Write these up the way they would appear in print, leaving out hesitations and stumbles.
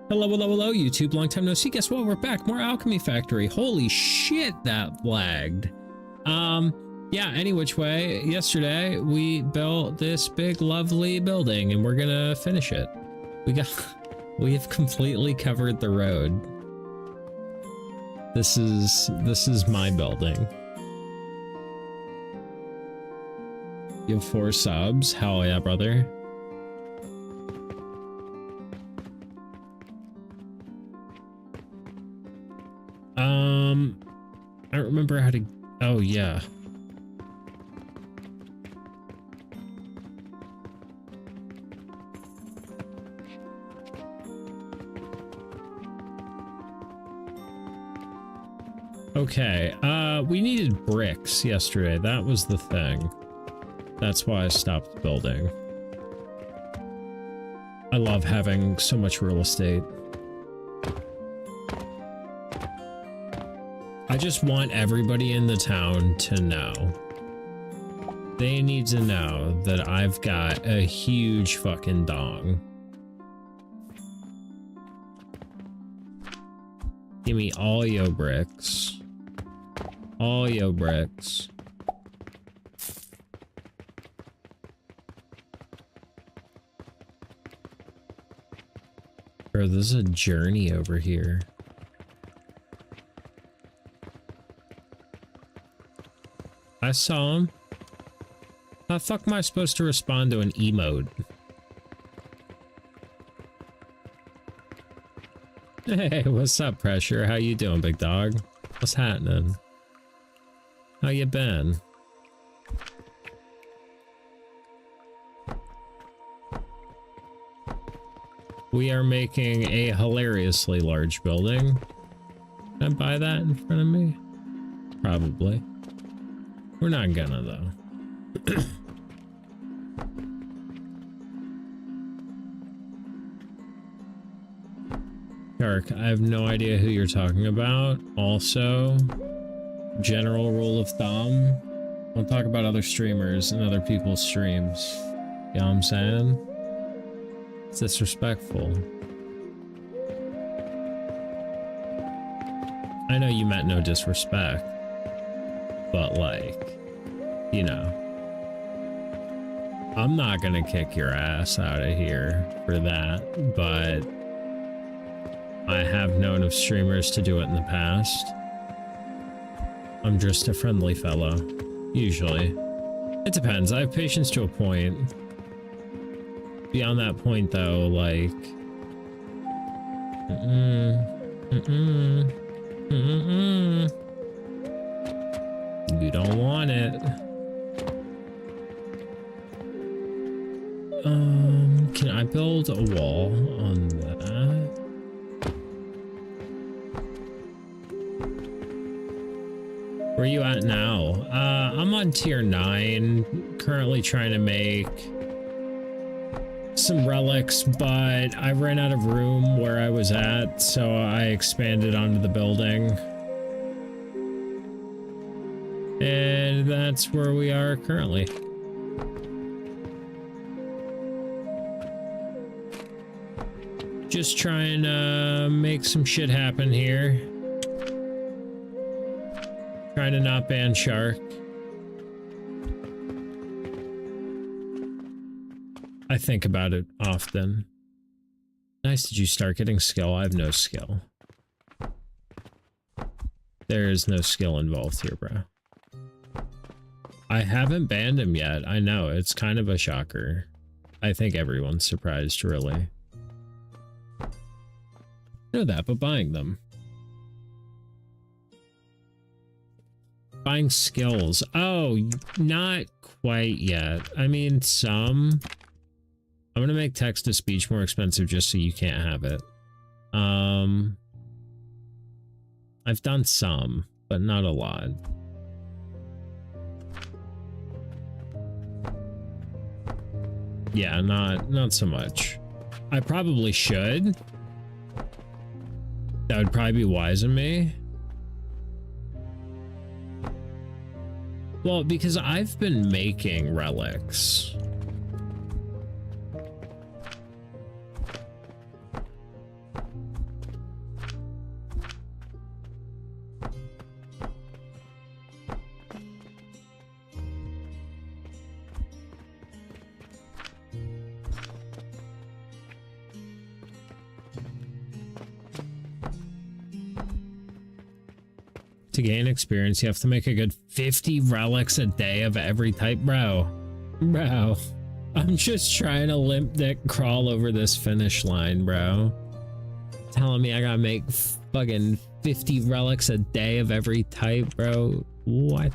Hello, hello, hello, YouTube. Long time no see. Guess what? We're back. More Alchemy Factory. Holy shit, that lagged. Yeah, any which way, yesterday we built this big, lovely building and we're gonna finish it. We have completely covered the road. This is my building. You have 4 subs. Hell yeah, brother. I don't remember how to. Oh yeah. Okay, we needed bricks yesterday. That was the thing. That's why I stopped building. I love having so much real estate. I just want everybody in the town to know. They need to know that I've got a huge fucking dong. Give me all yo bricks. All yo bricks. Bro, there's a journey over here. I saw him. How the fuck am I supposed to respond to an emote? Hey, what's up, Pressure? How you doing, big dog? What's happening? How you been? We are making a hilariously large building. Can I buy that in front of me? Probably. We're not gonna, though. Dark, I have no idea who you're talking about. Also, general rule of thumb, don't talk about other streamers and other people's streams. You know what I'm saying? It's disrespectful. I know you meant no disrespect, but like, you know, I'm not gonna kick your ass out of here for that, but I have known of streamers to do it in the past. I'm just a friendly fellow, usually. It depends. I have patience to a point. Beyond that point, though, like, you don't want it. Can I build a wall on that? Where are you at now? I'm on tier 9, currently trying to make some relics, but I ran out of room where I was at, so I expanded onto the building. And that's where we are currently. Just trying to make some shit happen here. Trying to not ban Shark. I think about it often. Nice, did you start getting skill? I have no skill. There is no skill involved here, bro. I haven't banned him yet. I know, it's kind of a shocker. I think everyone's surprised, really. Know that, but buying them. Buying skills. Oh, not quite yet. I mean, some. I'm gonna make text-to-speech more expensive just so you can't have it. I've done some, but not a lot. Yeah, not so much. I probably should. That would probably be wise of me. Well, because I've been making relics. To gain experience, you have to make a good 50 relics a day of every type. Bro, I'm just trying to limp dick crawl over this finish line, bro. Telling me I gotta make fucking 50 relics a day of every type, bro. What?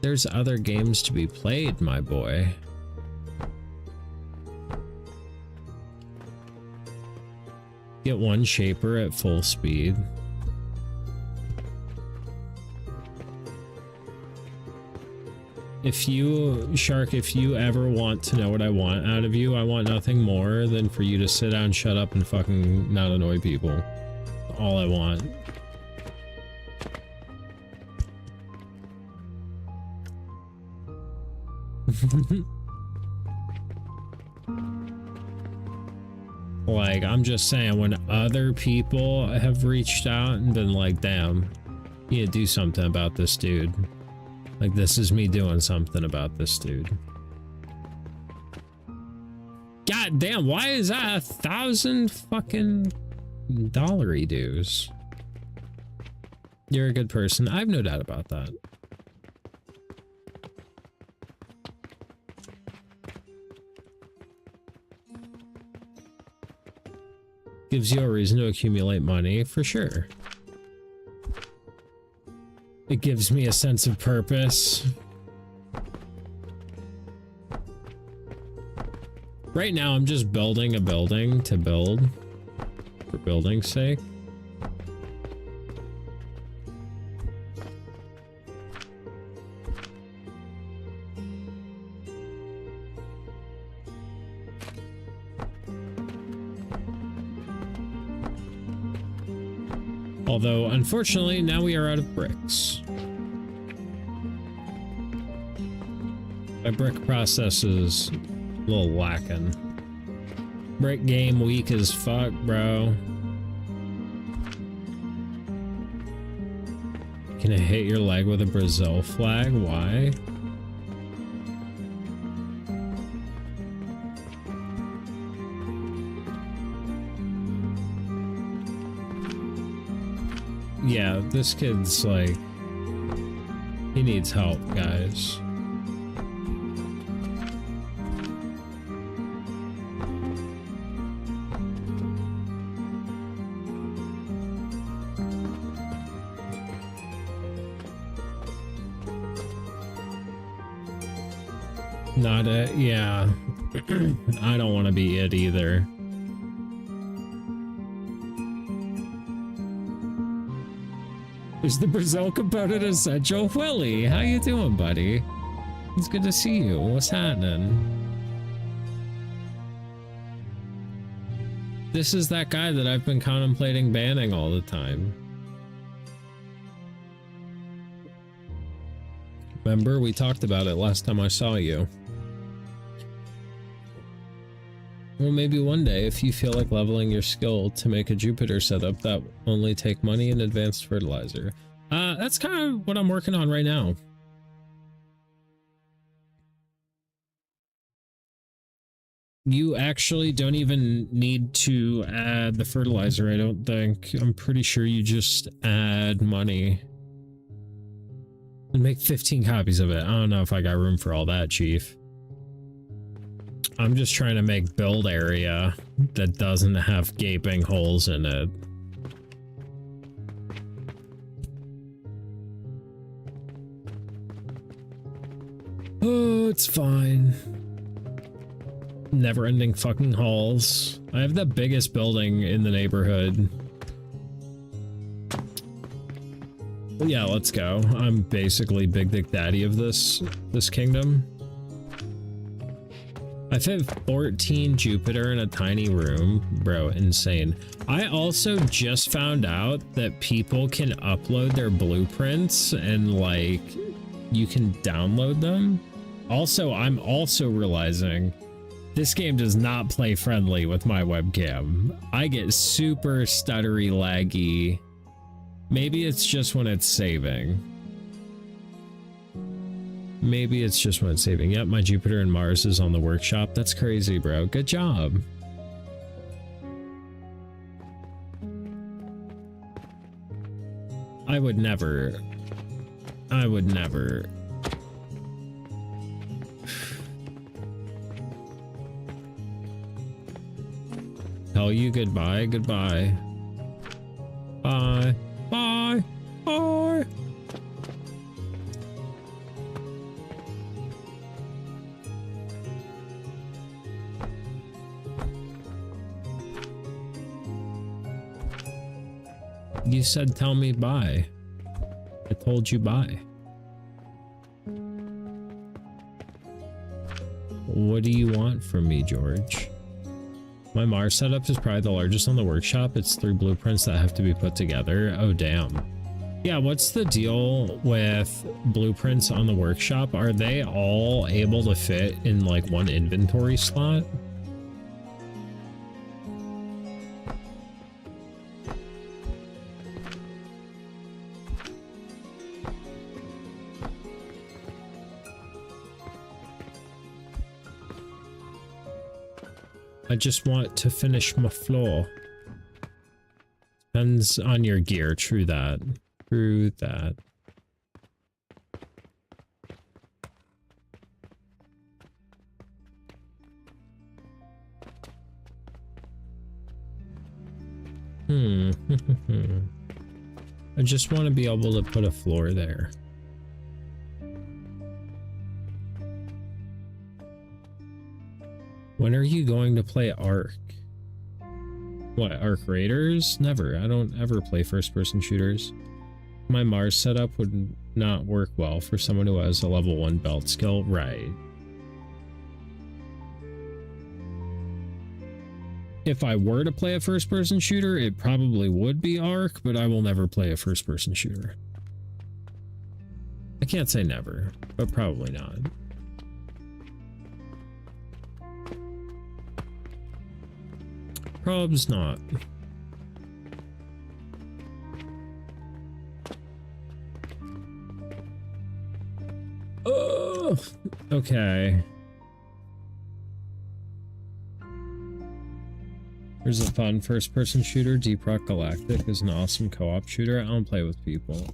There's other games to be played, my boy. Get one shaper at full speed. If you, Shark, if you ever want to know what I want out of you, I want nothing more than for you to sit down, shut up, and fucking not annoy people. All I want. Like, I'm just saying, when other people have reached out and been like, damn, you need to do something about this dude. Like, this is me doing something about this dude. God damn, why is that 1,000 fucking dollary dues? You're a good person. I have no doubt about that. Gives you a reason to accumulate money, for sure. It gives me a sense of purpose. Right now, I'm just building a building to build for building's sake. Although, unfortunately, now we are out of bricks. My brick process is a little lacking. Brick game weak as fuck, bro. Can I hit your leg with a Brazil flag? Why? Yeah, this kid's like, he needs help, guys. Not it, yeah. I don't want to be it either. Is the Brazil component essential? Willie, how you doing, buddy? It's good to see you. What's happening? This is that guy that I've been contemplating banning all the time. Remember, we talked about it last time I saw you. Well, maybe one day, if you feel like leveling your skill to make a Jupiter setup that only take money and advanced fertilizer. That's kind of what I'm working on right now. You actually don't even need to add the fertilizer, I don't think. I'm pretty sure you just add money. And make 15 copies of it. I don't know if I got room for all that, Chief. I'm just trying to make build area that doesn't have gaping holes in it. Oh, it's fine. Never-ending fucking halls. I have the biggest building in the neighborhood. Yeah, let's go. I'm basically Big Dick Daddy of this kingdom. I fit 14 Jupiter in a tiny room. Bro, insane. I also just found out that people can upload their blueprints and, like, you can download them. Also, I'm also realizing this game does not play friendly with my webcam. I get super stuttery, laggy. Maybe it's just when it's saving. Maybe it's just when it's saving. Yep, my Jupiter and Mars is on the workshop. That's crazy, bro. Good job. I would never. I would never. Tell you goodbye, goodbye. Bye, bye, bye. You said tell me bye. I told you bye. What do you want from me, George? My Mars setup is probably the largest on the workshop. It's 3 blueprints that have to be put together. Oh, damn. Yeah, what's the deal with blueprints on the workshop? Are they all able to fit in like one inventory slot? I just want to finish my floor. Depends on your gear. True that. True that. I just want to be able to put a floor there. When are you going to play Ark? What, Ark Raiders? Never. I don't ever play first-person shooters. My Mars setup would not work well for someone who has a level 1 belt skill. Right. If I were to play a first-person shooter, it probably would be Ark, but I will never play a first-person shooter. I can't say never, but probably not. Probs not. Oh, okay. Here's a fun first-person shooter. Deep Rock Galactic is an awesome co-op shooter. I don't play with people.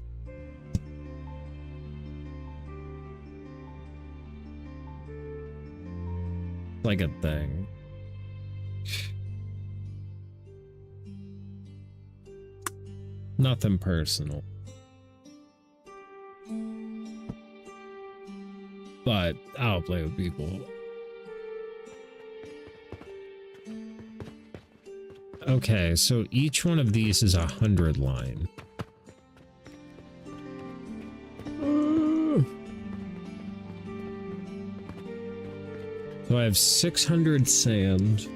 Like a thing. Nothing personal. But I'll play with people. Okay, so each one of these is 100 line. So I have 600 sand,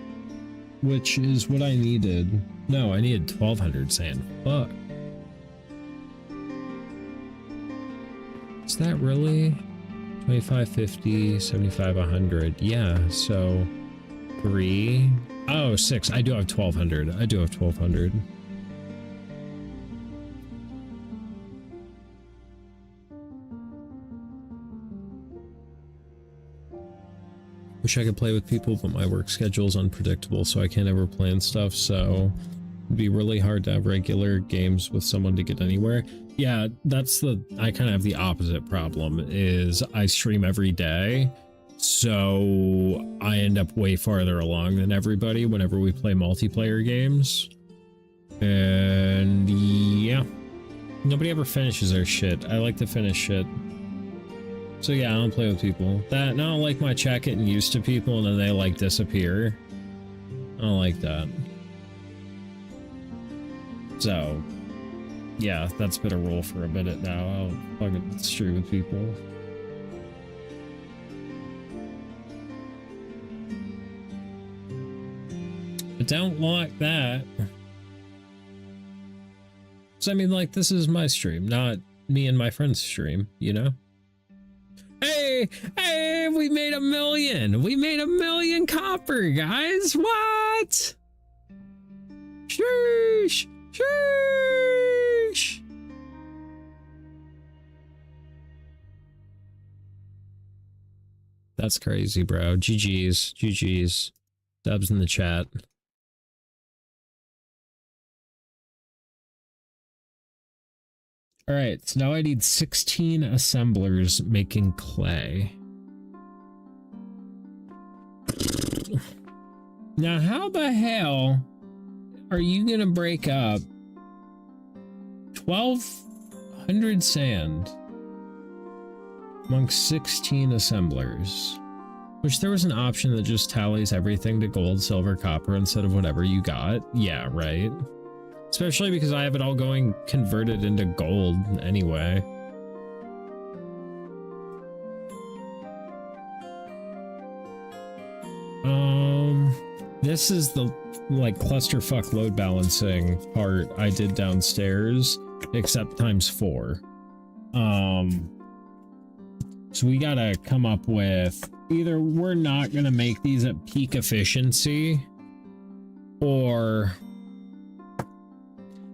which is what I needed. No, I needed 1200 sand. Fuck. Is that really 25, 50, 75, 100? Yeah, so 3. Oh, 6. I do have 1200. I do have 1200. Wish I could play with people, but my work schedule is unpredictable, so I can't ever plan stuff, so it'd be really hard to have regular games with someone to get anywhere. Yeah, that's I kind of have the opposite problem, is I stream every day, so I end up way farther along than everybody whenever we play multiplayer games. And yeah, nobody ever finishes their shit. I like to finish shit. So yeah, I don't play with people. I don't like my chat getting used to people and then they like disappear. I don't like that. So yeah, that's been a rule for a minute now. I'll fucking stream with people. I don't like that. So I mean, like, this is my stream, not me and my friend's stream, you know? Hey, hey, we made 1 million. We made 1 million copper, guys. What? Sheesh. Sheesh. That's crazy, bro. GG's. GG's. Dubs in the chat. All right, so now I need 16 assemblers making clay. Now, how the hell are you gonna break up 1,200 sand amongst 16 assemblers? Which there was an option that just tallies everything to gold, silver, copper instead of whatever you got. Yeah, right. Especially because I have it all going converted into gold anyway. This is the like clusterfuck load balancing part I did downstairs, except times 4. So we gotta come up with either we're not gonna make these at peak efficiency, or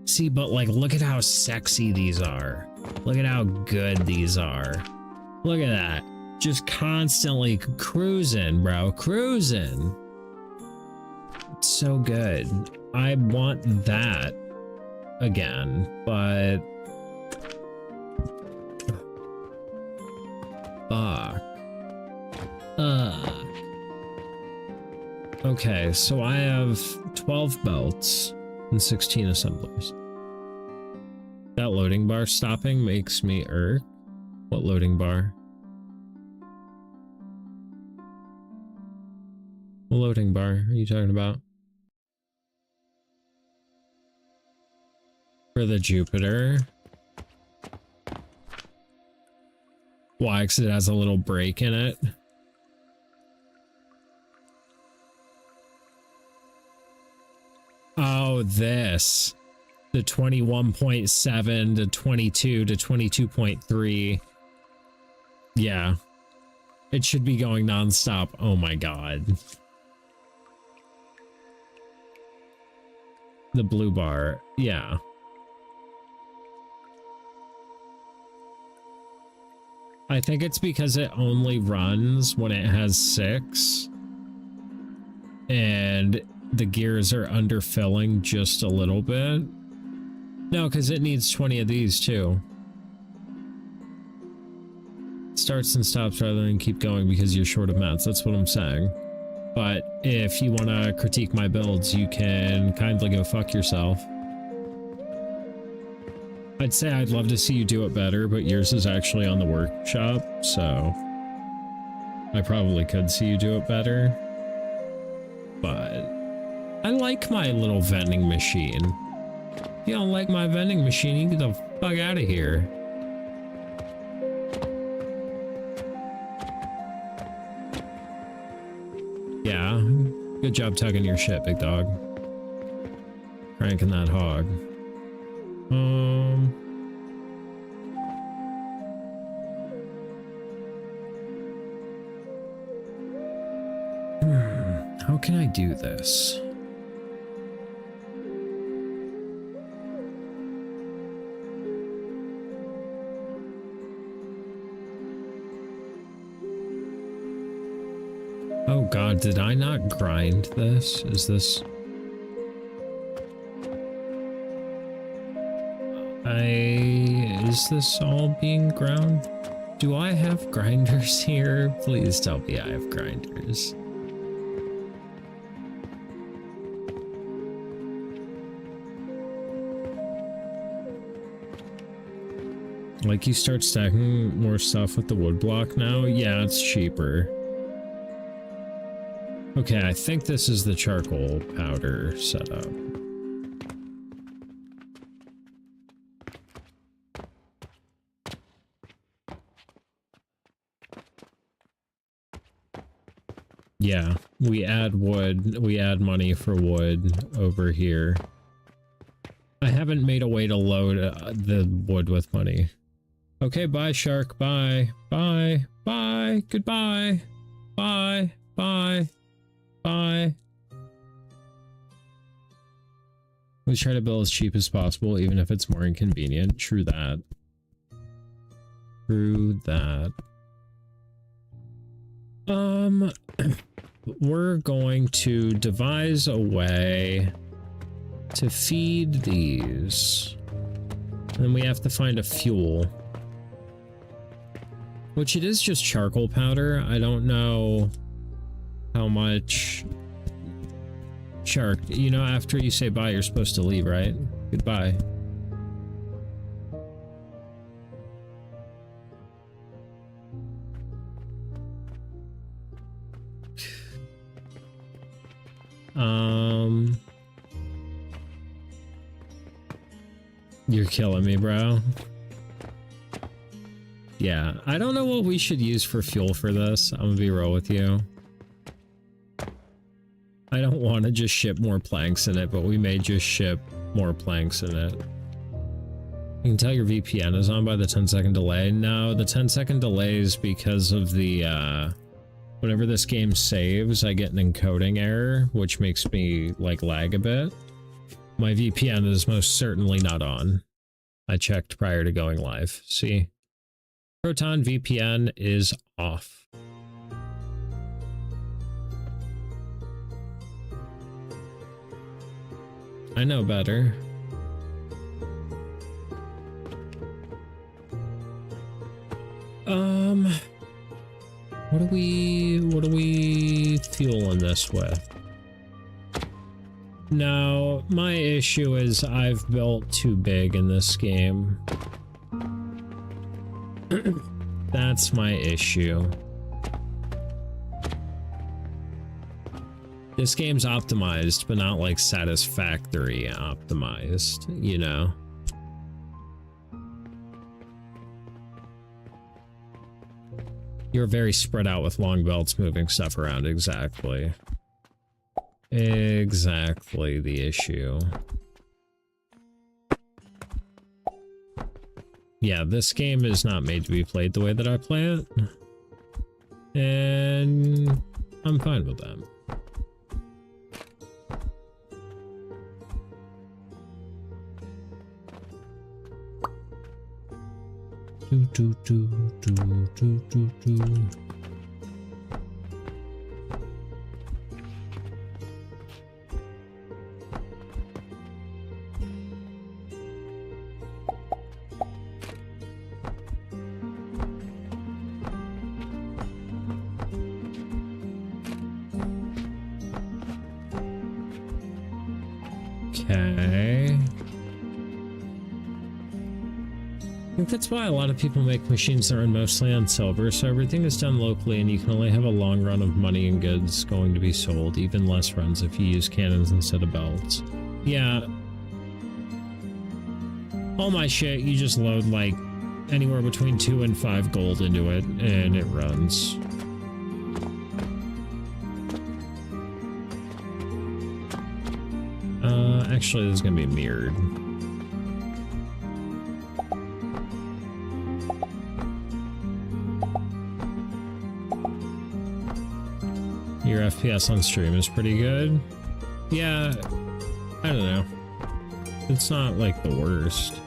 see, but like look at how sexy these are. Look at how good these are. Look at that. Just constantly cruising, bro. Cruising. It's so good. I want that again, but fuck. Okay, so I have 12 belts and 16 assemblers. That loading bar stopping makes me irk. What loading bar? What loading bar are you talking about? For the Jupiter. Why? Because it has a little break in it. Oh, this. The 21.7 to 22 to 22.3. Yeah. It should be going nonstop. Oh my god. The blue bar. Yeah. I think it's because it only runs when it has 6. And the gears are underfilling just a little bit. No, because it needs 20 of these too. Starts and stops rather than keep going because you're short of mats. That's what I'm saying. But if you want to critique my builds, you can kindly go fuck yourself. I'd say I'd love to see you do it better, but yours is actually on the workshop, so I probably could see you do it better. But I like my little vending machine. If you don't like my vending machine, you get the fuck out of here. Yeah, good job tugging your shit, big dog. Cranking that hog. How can I do this? Oh god, did I not grind this? Is this... Is this all being ground? Do I have grinders here? Please tell me I have grinders. Like you start stacking more stuff with the wood block now? Yeah, it's cheaper. Okay, I think this is the charcoal powder setup. Yeah, we add wood, we add money for wood over here. I haven't made a way to load the wood with money. Okay, bye shark, bye, bye, bye, goodbye, bye, bye, bye. We try to build as cheap as possible, even if it's more inconvenient. True that. True that. We're going to devise a way to feed these. And we have to find a fuel. Which it is just charcoal powder. I don't know how much you know, after you say bye, you're supposed to leave, right? Goodbye. You're killing me, bro. Yeah, I don't know what we should use for fuel for this. I'm gonna be real with you. I don't want to just ship more planks in it, but we may just ship more planks in it. You can tell your VPN is on by the 10-second delay. No, the 10-second delay is because of the, whenever this game saves, I get an encoding error, which makes me, like, lag a bit. My VPN is most certainly not on. I checked prior to going live. See? Proton VPN is off. I know better. What are we fueling this with? No, my issue is I've built too big in this game. That's my issue. This game's optimized, but not like satisfactory optimized, you know? You're very spread out with long belts moving stuff around, exactly. Exactly the issue. Yeah, this game is not made to be played the way that I play it. And I'm fine with that. Okay. I think that's why a lot of people make machines that run mostly on silver, so everything is done locally and you can only have a long run of money and goods going to be sold, even less runs if you use cannons instead of belts. Yeah. All my shit, you just load like anywhere between 2 and 5 gold into it, and it runs. Actually, this is gonna be mirrored. Your FPS on stream is pretty good. Yeah, I don't know. It's not like the worst.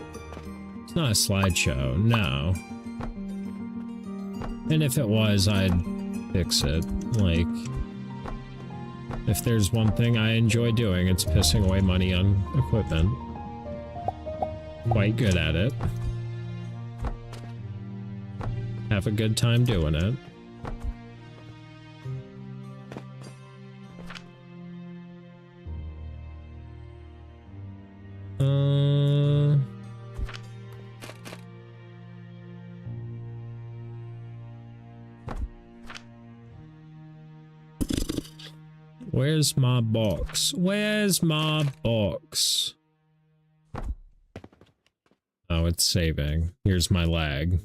It's not a slideshow, no. And if it was, I'd fix it. Like, if there's one thing I enjoy doing, it's pissing away money on equipment. Quite good at it. Have a good time doing it. Where's my box? Where's my box? Oh, it's saving. Here's my lag.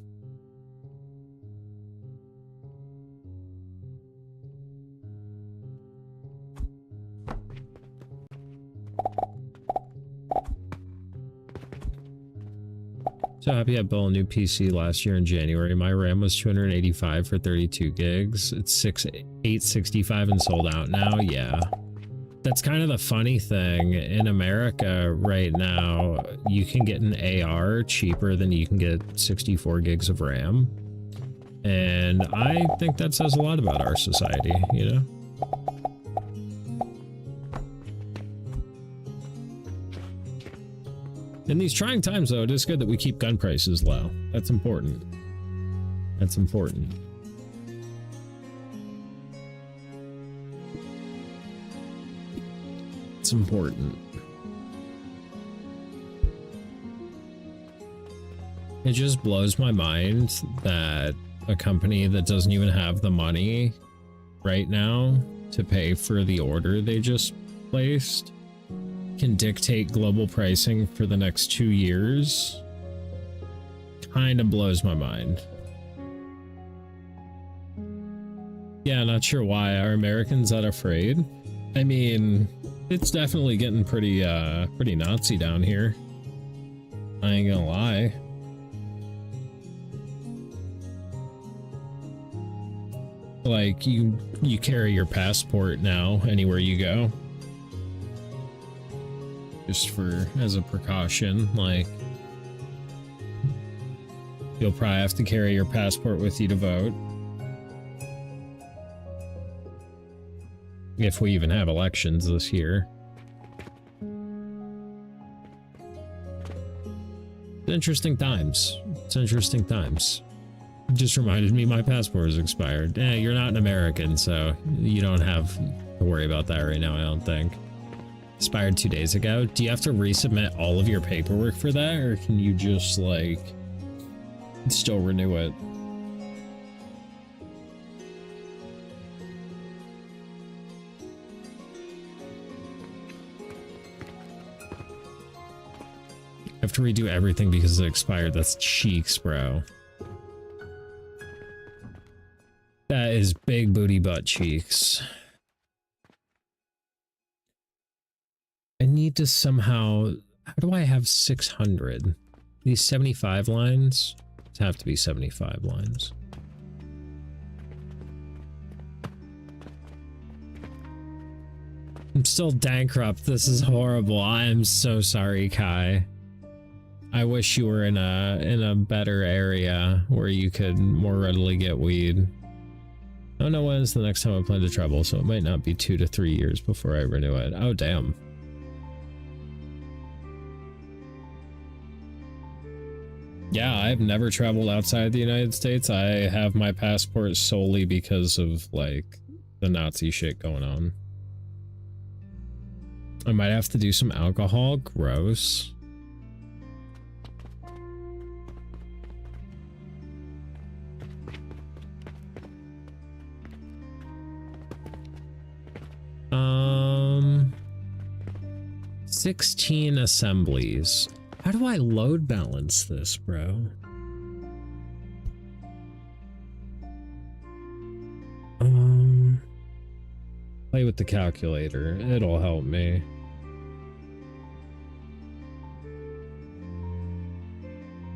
So happy I built a new PC last year in January. My RAM was 285 for 32 gigs. It's 865 and sold out now. Yeah. That's kind of the funny thing. In America right now, you can get an AR cheaper than you can get 64 gigs of RAM. And I think that says a lot about our society, you know? In these trying times, though, it is good that we keep gun prices low. That's important. That's important. It's important. It just blows my mind that a company that doesn't even have the money right now to pay for the order they just placed can dictate global pricing for the next 2 years. Kind of blows my mind. Yeah, not sure why. Are Americans that afraid? I mean, it's definitely getting pretty Nazi down here. I ain't gonna lie. Like, you carry your passport now anywhere you go. Just as a precaution, like, you'll probably have to carry your passport with you to vote. If we even have elections this year. It's interesting times. It's interesting times. It just reminded me my passport is expired. You're not an American, so you don't have to worry about that right now, I don't think. Expired 2 days ago. Do you have to resubmit all of your paperwork for that, or can you just, like, still renew it? I have to redo everything because it expired. That's cheeks, bro. That is big booty butt cheeks. I need to somehow... How do I have 600? These 75 lines? These have to be 75 lines. I'm still bankrupt. This is horrible. I am so sorry, Kai. I wish you were in a better area where you could more readily get weed. I don't know when is the next time I plan to travel, so it might not be 2 to 3 years before I renew it. Oh, damn. Yeah, I've never traveled outside the United States. I have my passport solely because of, like, the Nazi shit going on. I might have to do some alcohol. Gross. Um, 16 assemblies. How do I load balance this, bro? Play with the calculator. It'll help me.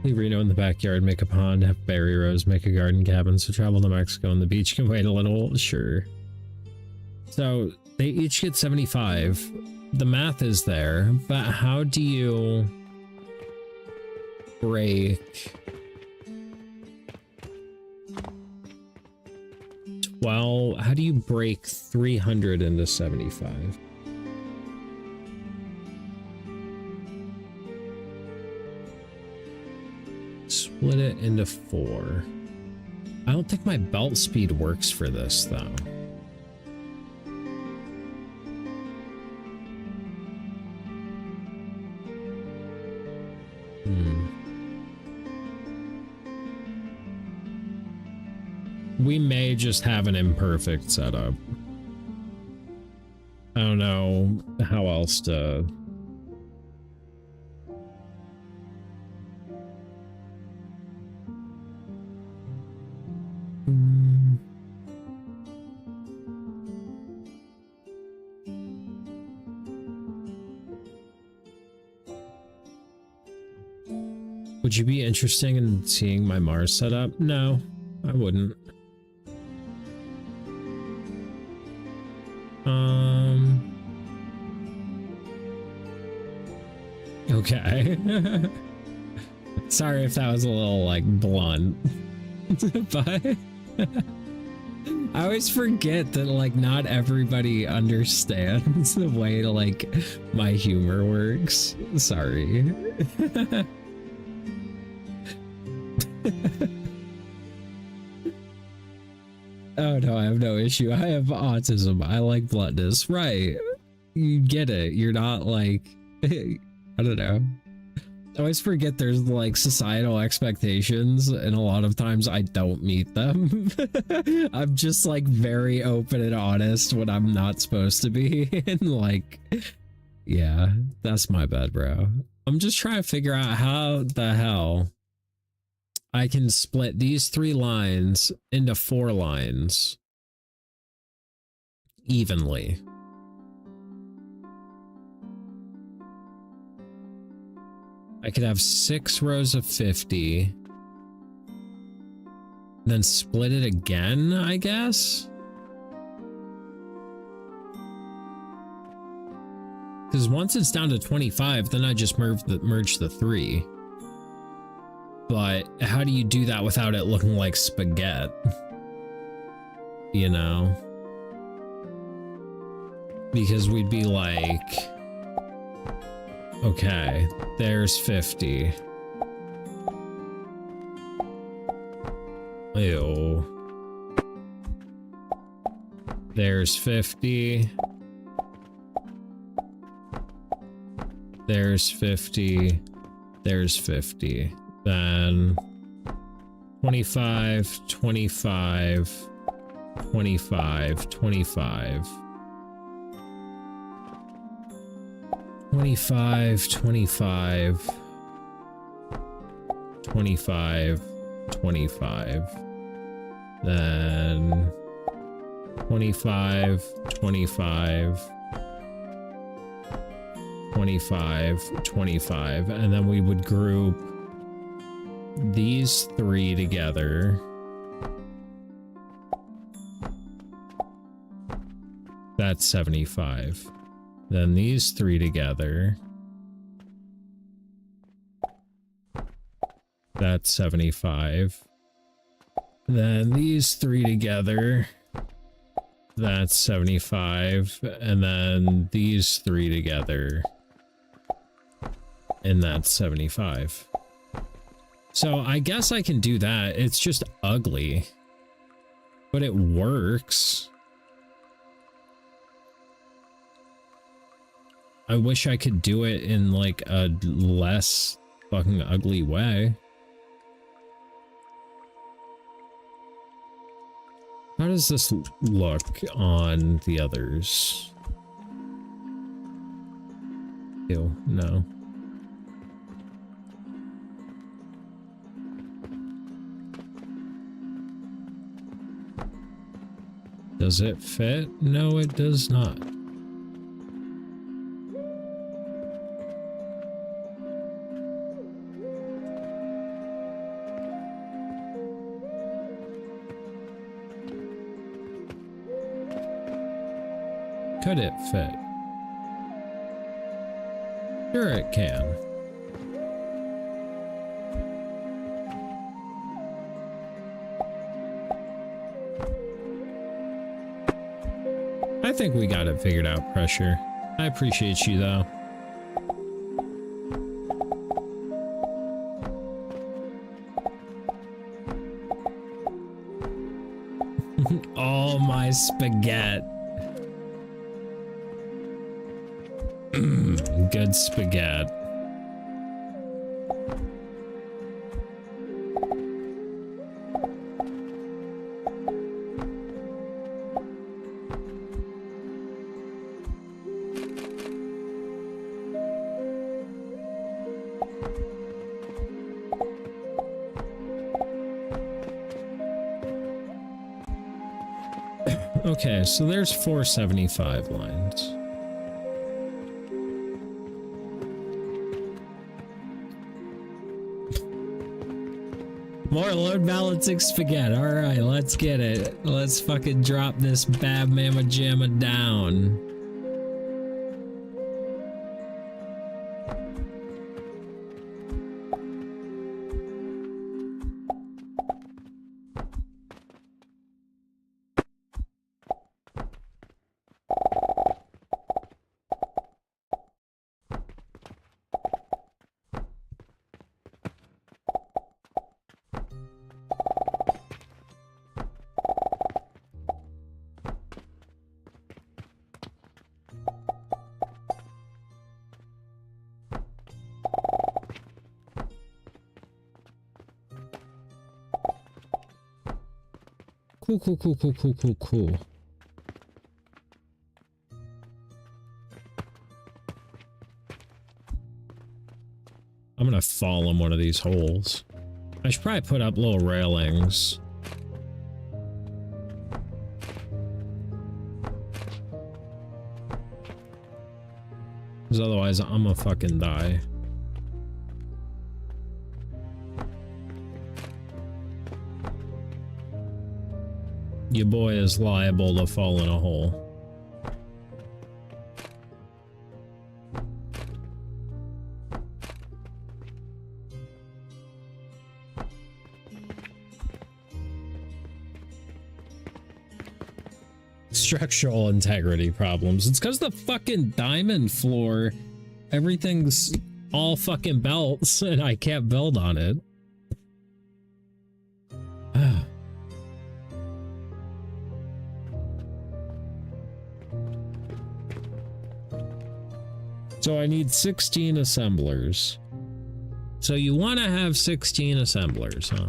Leave Reno in the backyard, make a pond, have berry rows, make a garden cabin, so travel to Mexico and the beach can wait a little. Sure. So they each get 75. The math is there, but how do you break 12? How do you break 300 into 75? Split it into 4. I don't think my belt speed works for this though. We may just have an imperfect setup. I don't know how else to... Would you be interested in seeing my Mars setup? No, I wouldn't. Okay. Sorry if that was a little, like, blunt. But I always forget that like not everybody understands the way like my humor works. Sorry. Oh no, I have no issue. I have autism. I like bluntness. Right. You get it. You're not like I don't know. I always forget there's like societal expectations, and a lot of times I don't meet them. I'm just like very open and honest when I'm not supposed to be. And like, yeah, that's my bad, bro. I'm just trying to figure out how the hell I can split these 3 lines into 4 lines evenly. I could have 6 rows of 50, then split it again, I guess? Because once it's down to 25, then I just merge the 3. But how do you do that without it looking like spaghetti? You know? Because we'd be like, okay, there's 50. Ew. There's 50. There's 50. There's 50. Then 25, 25, 25, 25. 25, 25, 25, 25, then 25, 25, 25, 25, and then we would group these 3 together. That's 75. Then these 3 together. That's 75. Then these 3 together. That's 75. And then these 3 together. And that's 75. So I guess I can do that. It's just ugly. But it works. I wish I could do it in like a less fucking ugly way. How does this look on the others? Ew, no. Does it fit? No, it does not. Could it fit? Sure it can. I think we got it figured out, Pressure. I appreciate you, though. All my spaghetti. Good spaghetti. Okay, so there's 475 lines. More load balancing spaghetti. All right, let's get it. Let's fucking drop this bad mama jamma down. Cool, cool, cool, cool, cool, cool, cool. I'm gonna fall in one of these holes. I should probably put up little railings. Because otherwise I'm gonna fucking die. Your boy is liable to fall in a hole. Structural integrity problems. It's because the fucking diamond floor, everything's all fucking belts and I can't build on it. So I need 16 assemblers. So you want to have 16 assemblers, huh?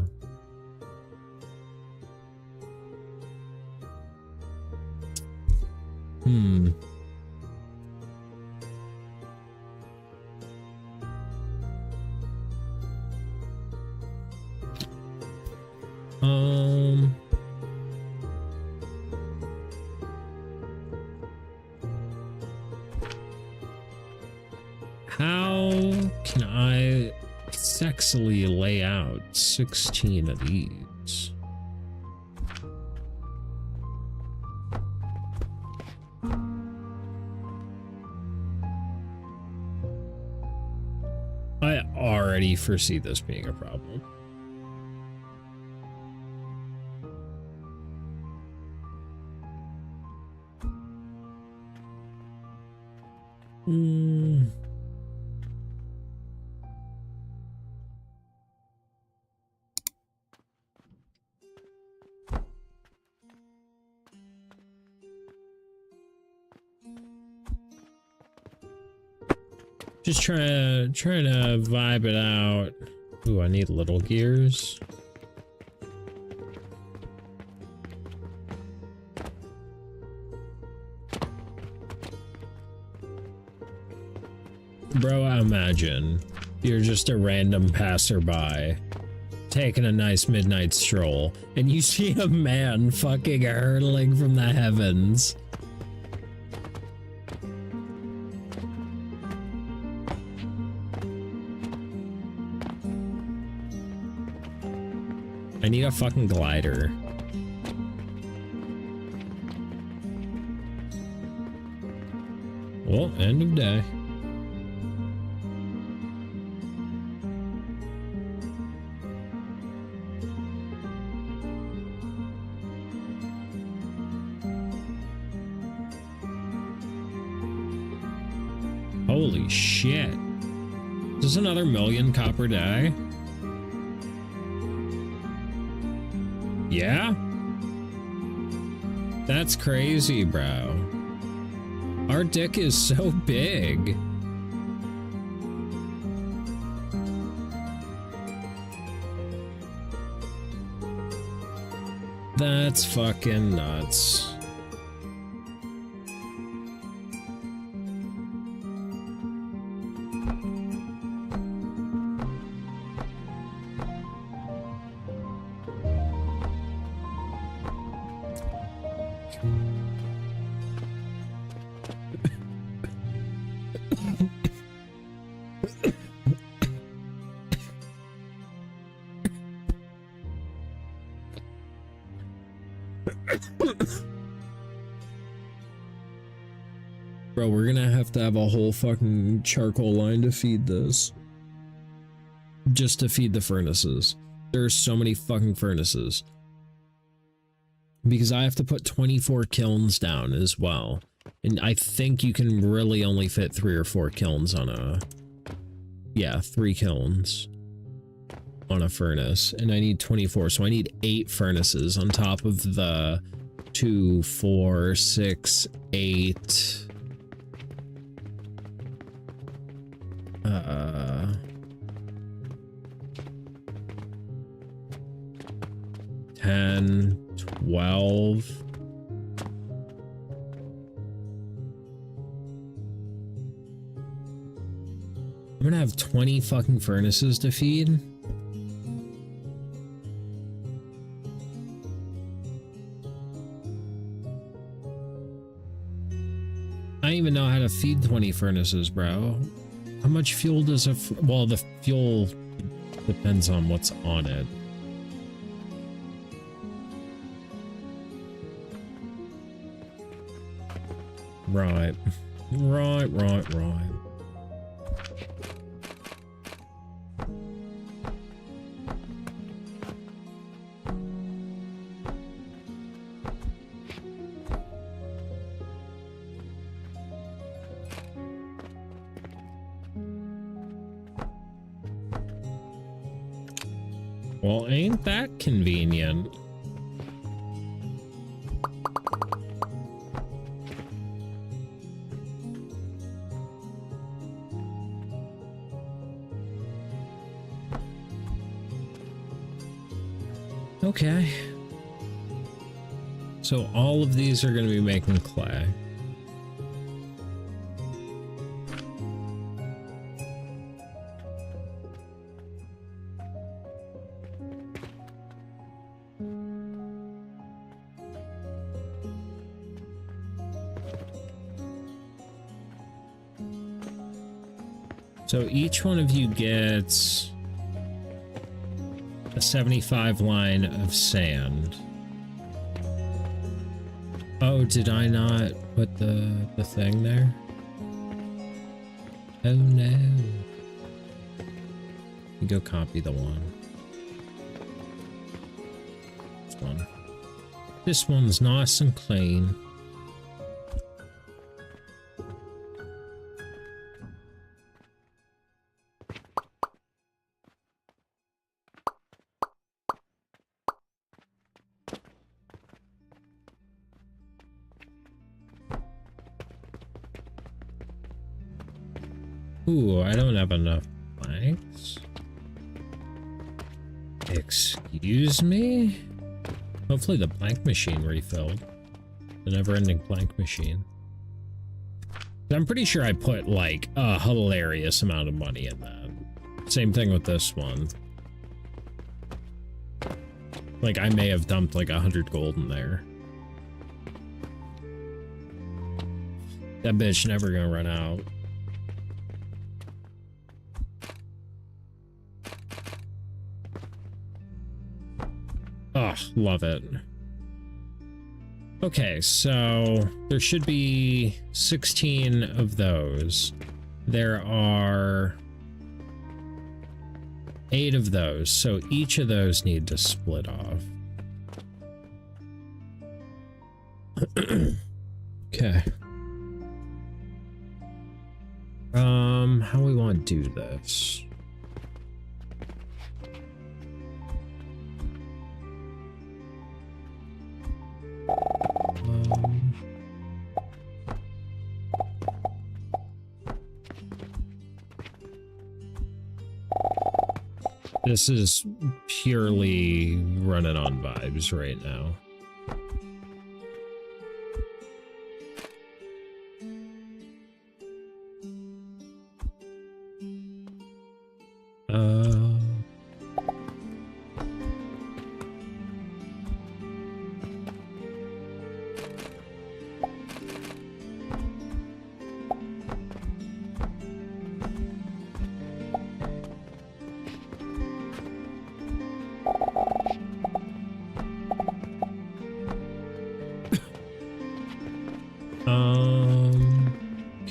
How can I sexily lay out 16 of these? I already foresee this being a problem. Just trying to vibe it out. Ooh, I need little gears. Bro, imagine you're just a random passerby taking a nice midnight stroll and you see a man fucking hurtling from the heavens. I need a fucking glider. Well, end of day. Holy shit. Is this another million copper day? Yeah? That's crazy, bro. Our dick is so big. That's fucking nuts. Bro, we're gonna have to have a whole fucking charcoal line to feed this. Just to feed the furnaces. There's so many fucking furnaces. Because I have to put 24 kilns down as well. And I think you can really only fit 3 or 4 kilns on a... Yeah, 3 kilns on a furnace. And I need 24, so I need 8 furnaces on top of the 2, 4, 6, 8... 10, 12. I'm gonna have 20 fucking furnaces to feed. I don't even know how to feed 20 furnaces, bro. How much fuel does well, the fuel depends on what's on it. Right. Right. Well, ain't that convenient? Okay. So all of these are going to be making clay. So each one of you gets a 75 line of sand. Oh, did I not put the thing there? Oh no. You go copy the one. This one. This one's nice and clean. Ooh, I don't have enough planks. Excuse me? Hopefully the plank machine refilled. The never-ending plank machine. I'm pretty sure I put like a hilarious amount of money in that. Same thing with this one. Like I may have dumped like 100 gold in there. That bitch never gonna run out. Oh, love it. Okay, so there should be 16 of those. There are 8 of those, so each of those need to split off. Okay. How we want to do this? This is purely running on vibes right now.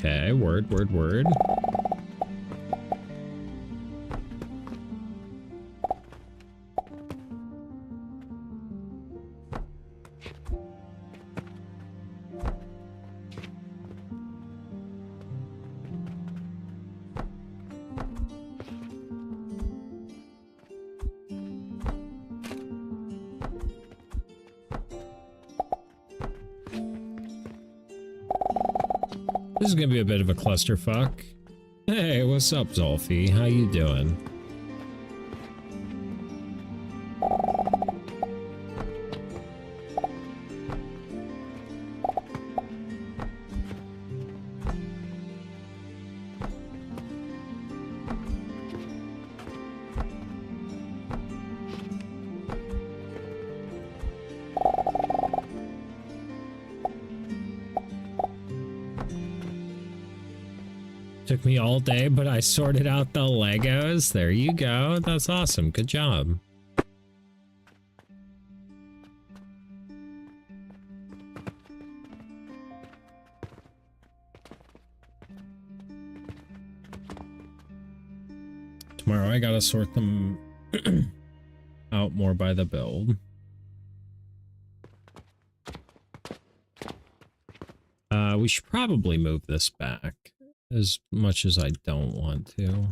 Okay, word. This is gonna be a bit of a clusterfuck. Hey, what's up, Zolfi? How you doing? Took me all day, but I sorted out the Legos. There you go. That's awesome. Good job. Tomorrow I gotta sort them out more by the build. We should probably move this back as much as I don't want to.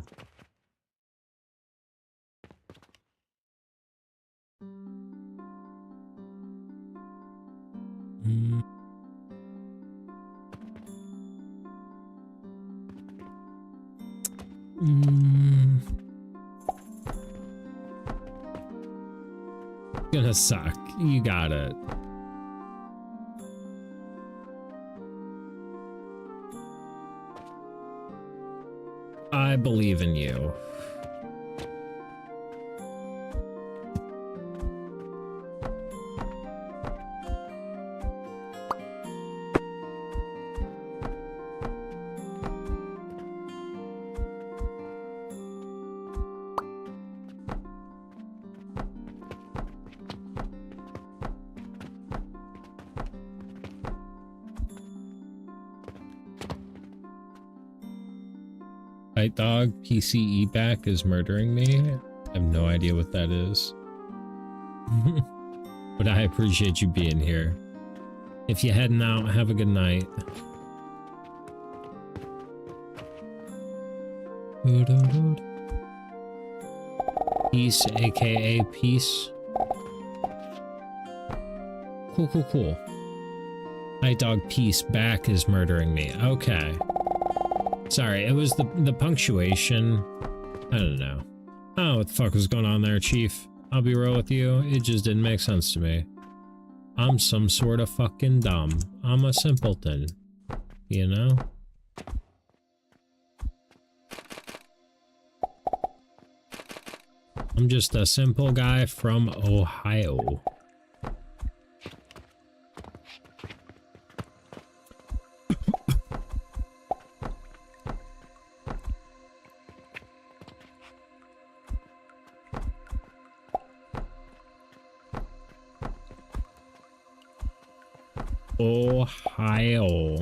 Gonna suck. You got it. I believe in you. Night dog PCE back is murdering me. I have no idea what that is. But I appreciate you being here. If you're heading out, have a good night. Peace, aka peace. Cool, cool, cool. Night dog peace back is murdering me. Okay. Sorry, it was the punctuation. I don't know. Oh, what the fuck was going on there, Chief? I'll be real with you. It just didn't make sense to me. I'm some sort of fucking dumb. I'm a simpleton. You know? I'm just a simple guy from Ohio. Ohio.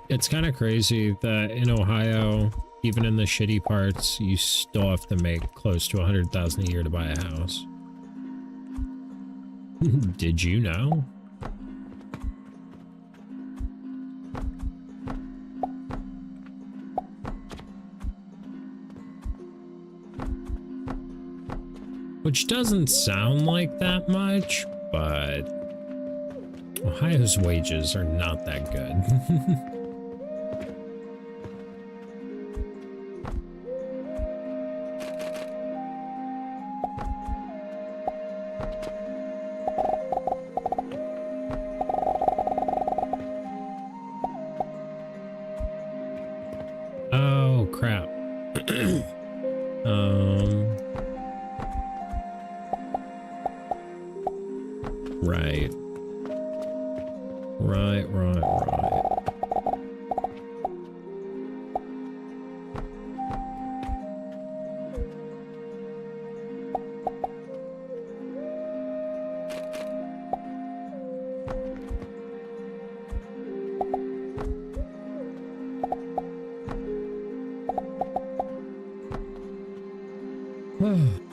It's kind of crazy that in Ohio, even in the shitty parts, you still have to make close to 100,000 a year to buy a house. Did you know? Which doesn't sound like that much, but Ohio's wages are not that good. Oh, crap. Right.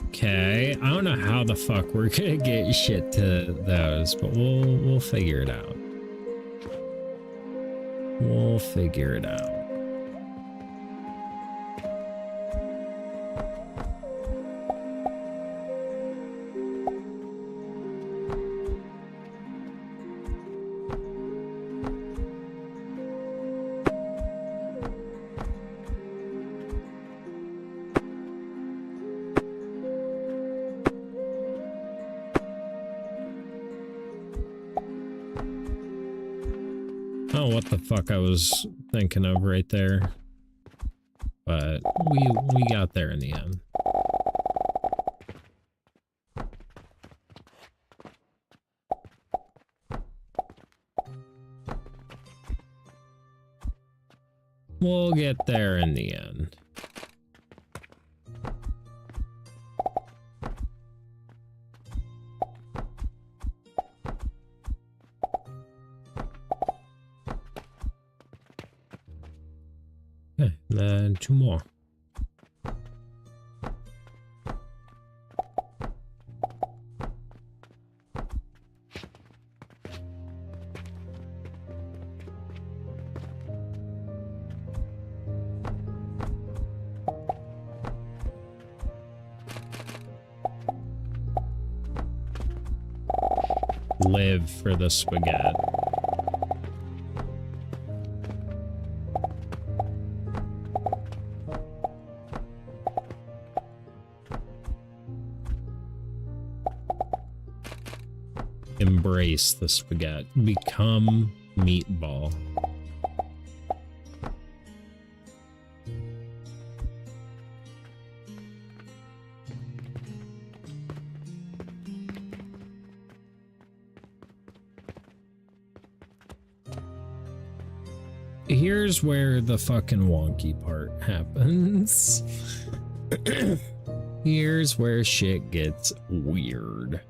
Okay, I don't know how the fuck we're gonna get shit to those, but we'll figure it out. We'll figure it out. Oh, what the fuck I was thinking of right there. But we got there in the end. We'll get there in the end. Okay, then 2 more. Live for the spaghetti. Embrace the spaghetti. Become meatball. Here's where the fucking wonky part happens. Here's where shit gets weird.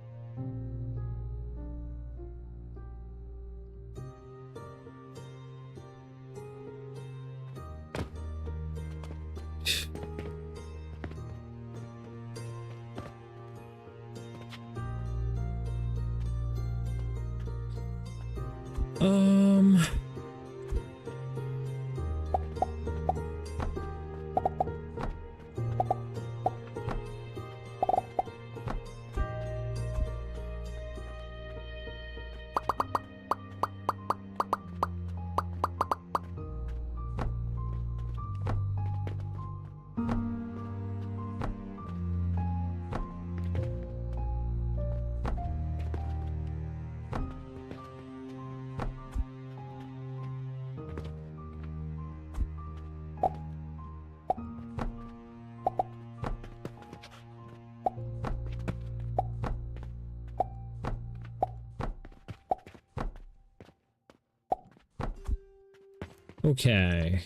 Okay.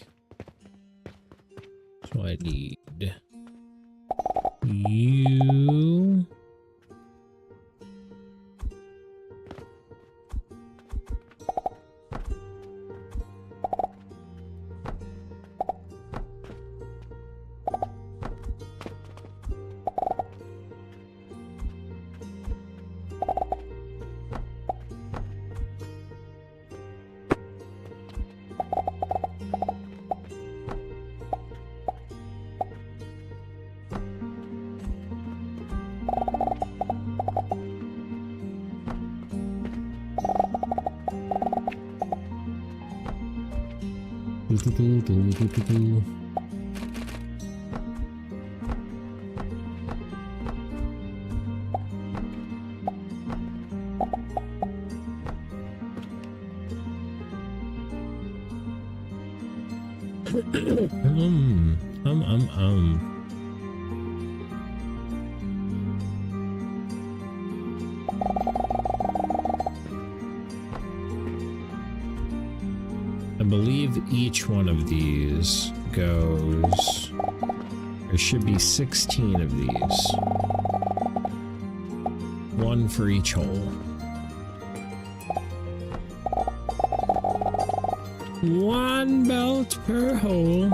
So I need you. I believe each one of these goes... There should be 16 of these. One for each hole. One belt per hole.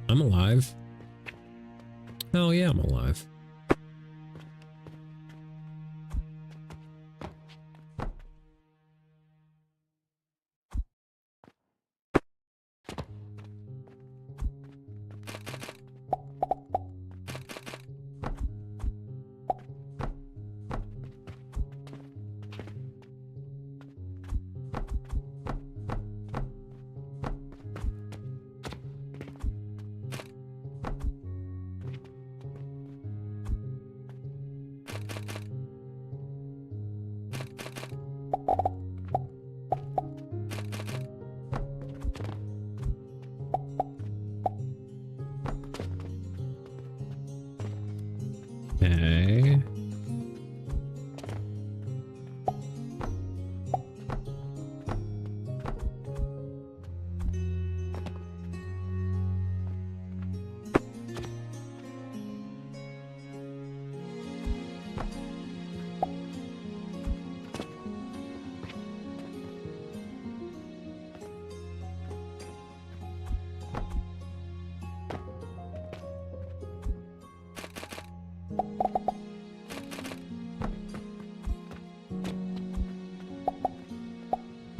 I'm alive. Oh yeah, I'm alive.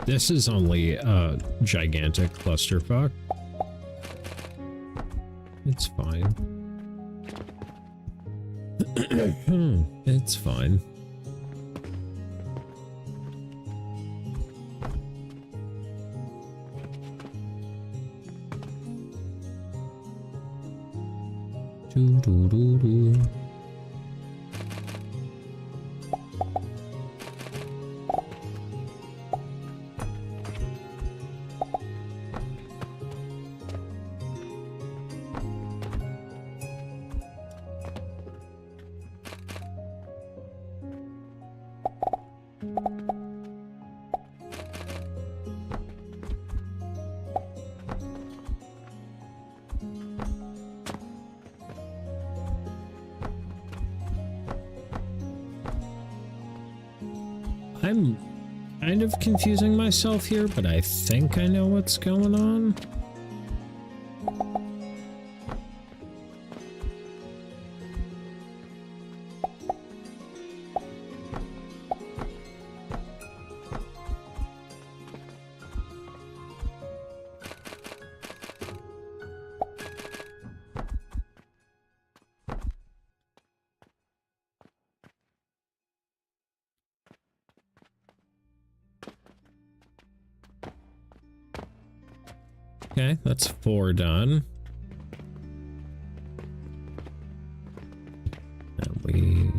This is only a gigantic clusterfuck. It's fine. It's fine. Do do do do. I'm kind of confusing myself here, but I think I know what's going on. Okay, that's 4 done. And we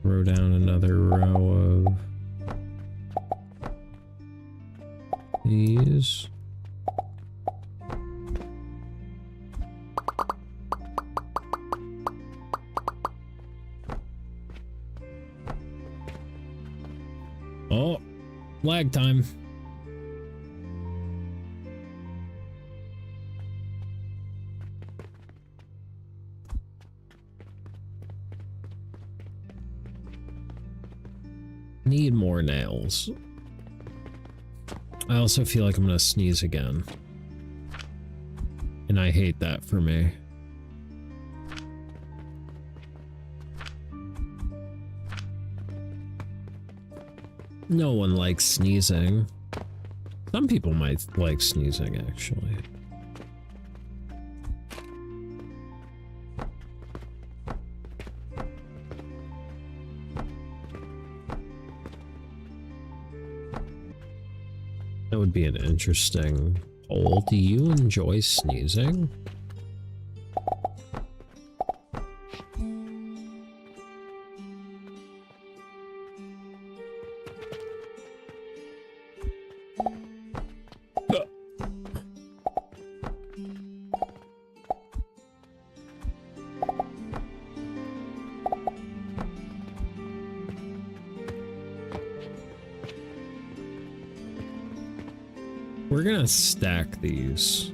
throw down another row of these. Oh, lag time. Need more nails. I also feel like I'm gonna sneeze again. And I hate that for me. No one likes sneezing. Some people might like sneezing, actually. That would be an interesting poll. Do you enjoy sneezing? We're gonna stack these.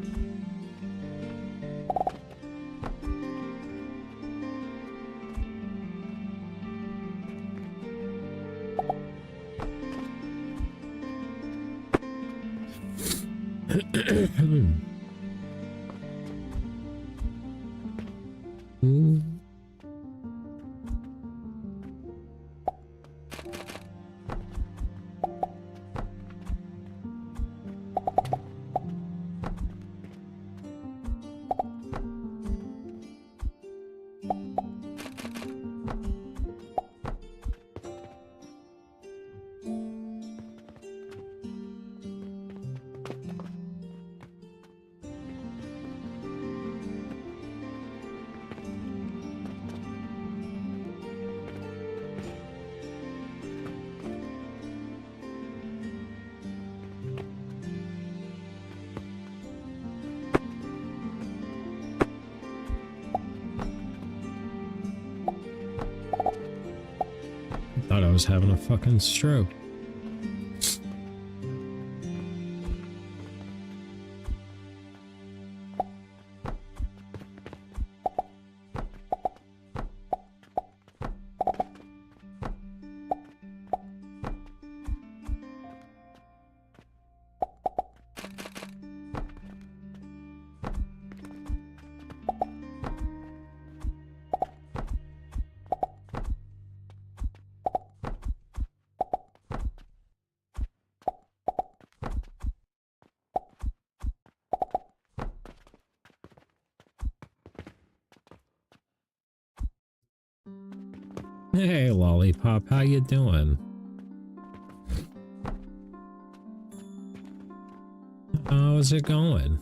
Thought I was having a fucking stroke. Hey, Lollipop, how you doing? How's it going?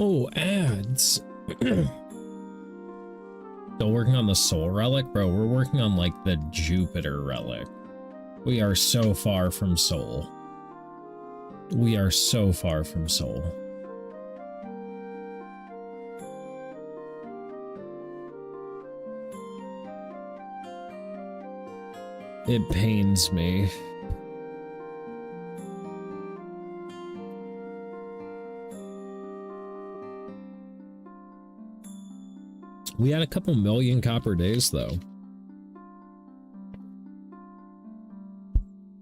Oh, ads. Still working on the soul relic? Bro, we're working on like the Jupiter relic. We are so far from soul. We are so far from soul. It pains me. We had a couple million copper days, though.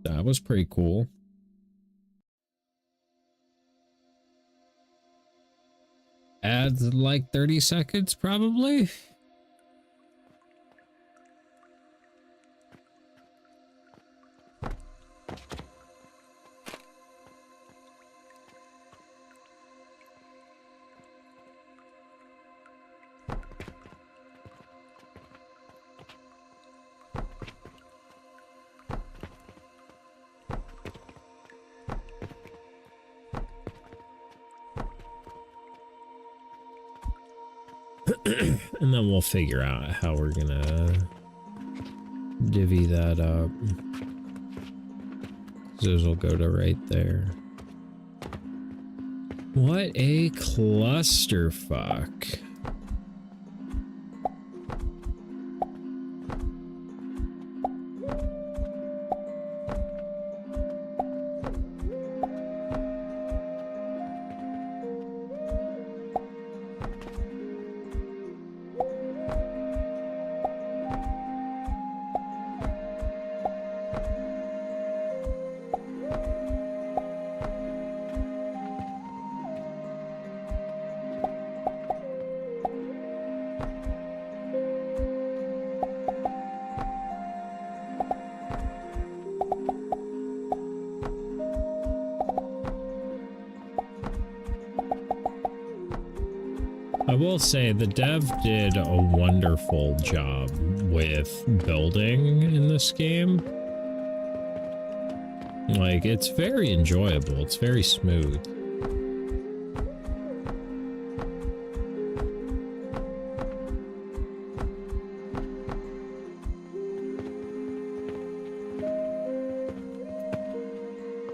That was pretty cool. Add like 30 seconds, probably? And then we'll figure out how we're gonna divvy that up. Those will go to right there. What a clusterfuck. I will say the dev did a wonderful job with building in this game. Like, it's very enjoyable. It's very smooth.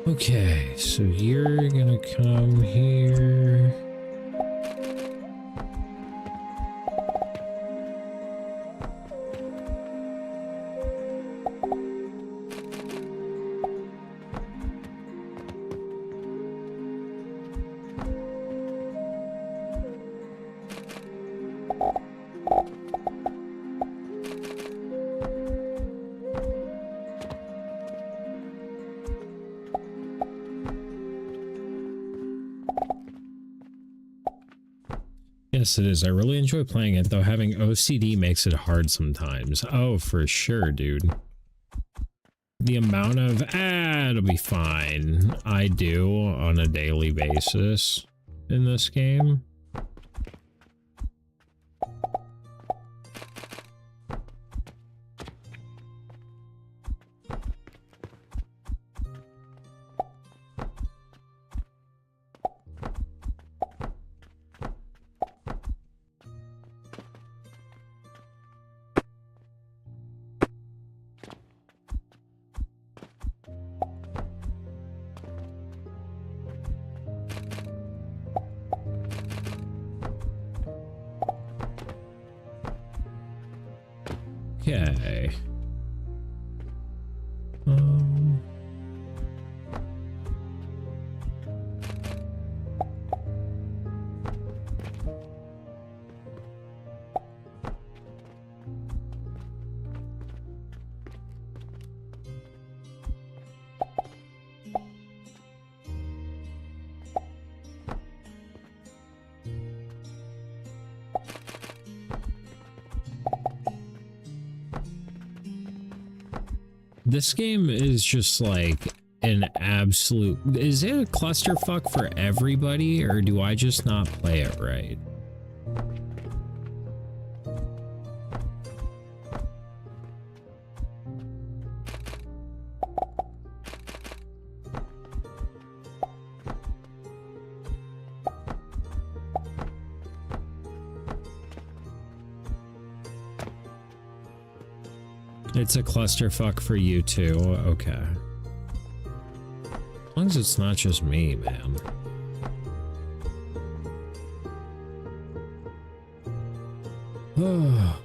Okay, so you're gonna come here. Yes, it is. I really enjoy playing it, though having OCD makes it hard sometimes. Oh, for sure, dude. The amount of, it'll be fine, I do on a daily basis in this game. Okay. This game is just like an absolute... Is it a clusterfuck for everybody, or do I just not play it right? It's a clusterfuck for you too. Okay. As long as it's not just me, man. Oh.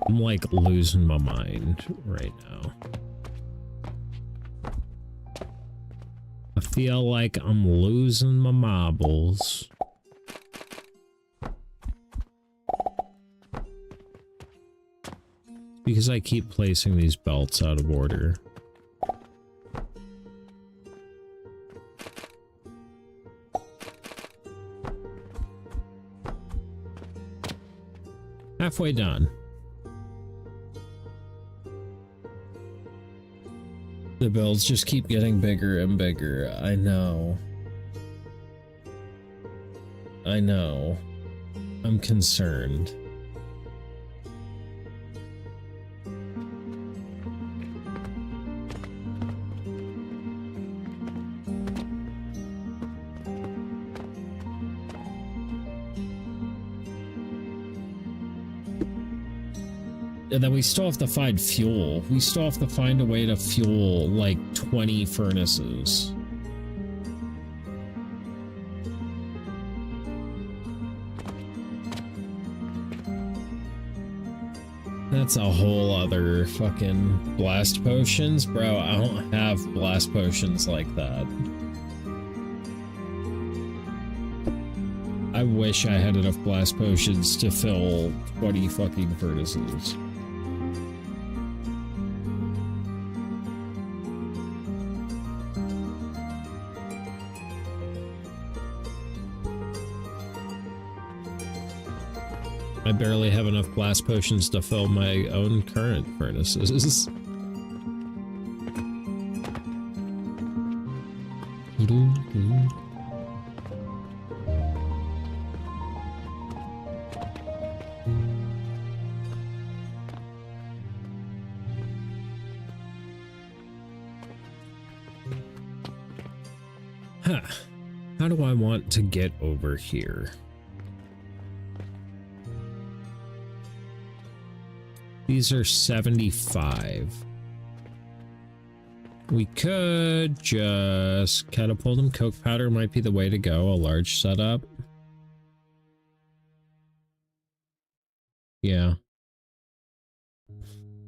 I'm like losing my mind right now. I feel like I'm losing my marbles. Because I keep placing these belts out of order. Halfway done. The builds just keep getting bigger and bigger. I know. I know. I'm concerned. And then we still have to find fuel. We still have to find a way to fuel like 20 furnaces. That's a whole other fucking blast potions. Bro, I don't have blast potions like that. I wish I had enough blast potions to fill 20 fucking furnaces. I barely have enough blast potions to fill my own current furnaces. Huh. How do I want to get over here? These are 75. We could just catapult them. Coke powder might be the way to go. A large setup. Yeah.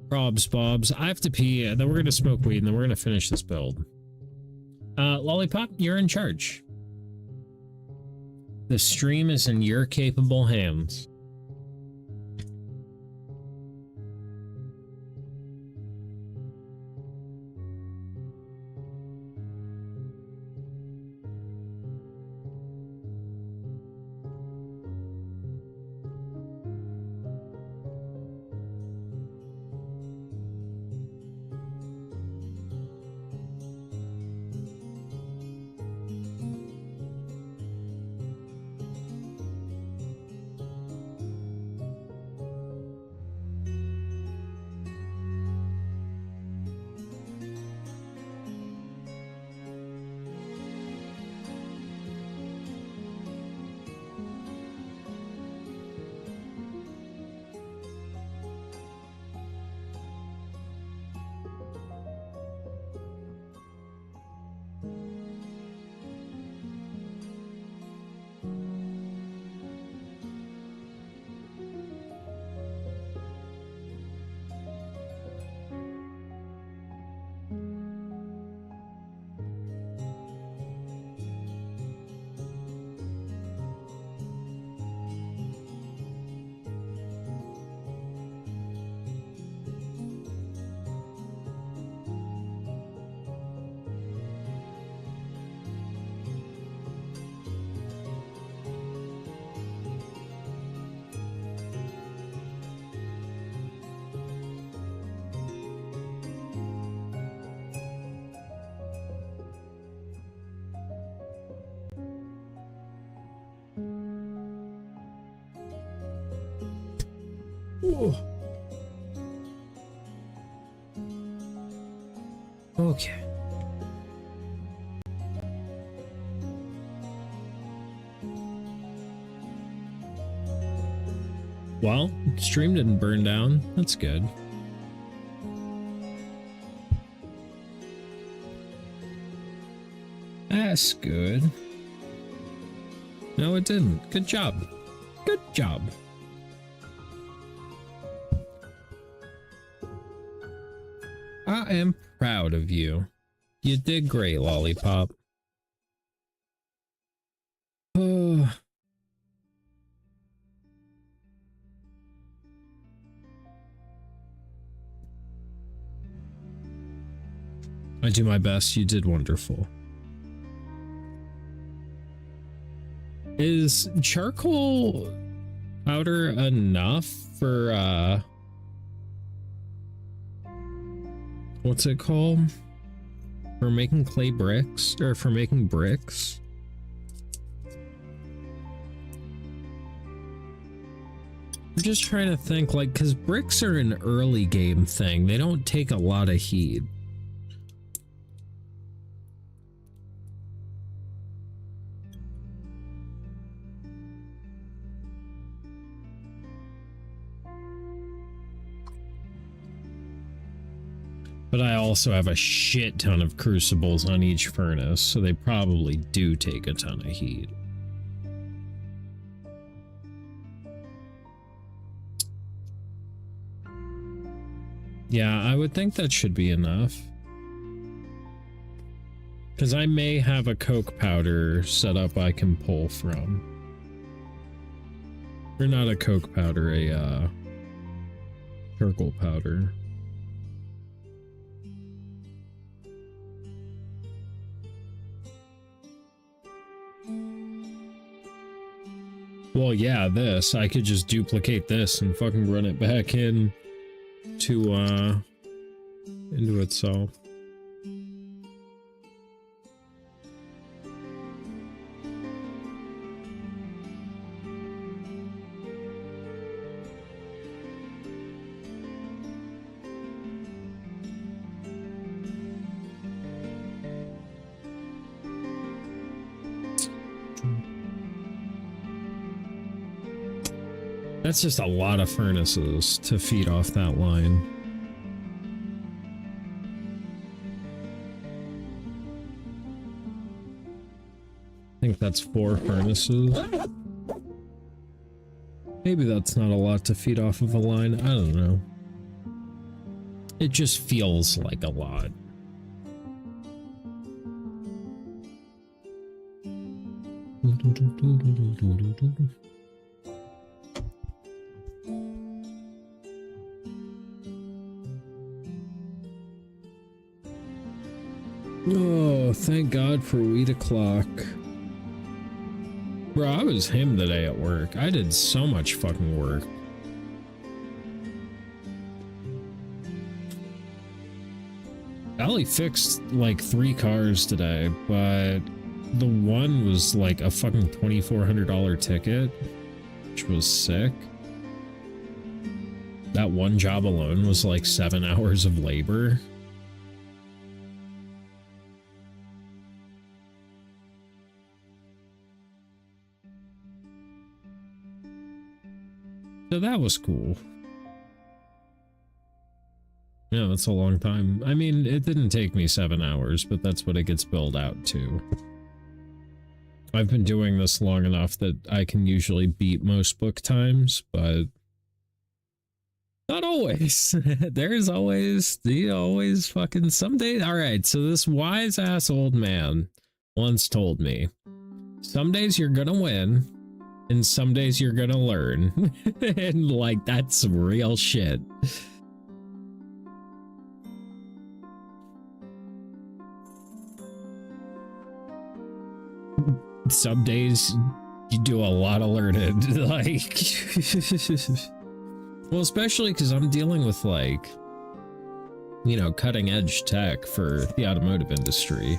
Probs, Bobs. I have to pee, and then we're gonna smoke weed, and then we're gonna finish this build. Lollipop, you're in charge. The stream is in your capable hands. Oh. Okay. Well, stream didn't burn down. That's good. That's good. No, it didn't. Good job. Good job. I am proud of you. You did great, Lollipop. Oh. I do my best. You did wonderful. Is charcoal powder enough for, what's it called? For making clay bricks, or for making bricks? I'm just trying to think, like, because bricks are an early game thing. They don't take a lot of heat. But I also have a shit ton of crucibles on each furnace, so they probably do take a ton of heat. Yeah, I would think that should be enough. Because I may have a coke powder set up I can pull from. Or not a coke powder, a charcoal powder. Well, yeah, this. I could just duplicate this and fucking run it back in to, into itself. That's just a lot of furnaces to feed off that line. I think that's 4 furnaces. Maybe that's not a lot to feed off of a line. I don't know. It just feels like a lot. Oh, thank God for wheat o'clock. Bro, I was him today at work. I did so much fucking work. I only fixed like 3 cars today, but the one was like a fucking $2,400 ticket, which was sick. That one job alone was like 7 hours of labor. So that was cool. Yeah, that's a long time. I mean, it didn't take me 7 hours, but that's what it gets billed out to. I've been doing this long enough that I can usually beat most book times, but not always. There's always, always fucking some days. All right, so this wise ass old man once told me, some days you're gonna win, and some days you're gonna learn. And like, that's real shit. Some days you do a lot of learning. Like, well, especially because I'm dealing with, like, you know, cutting edge tech for the automotive industry.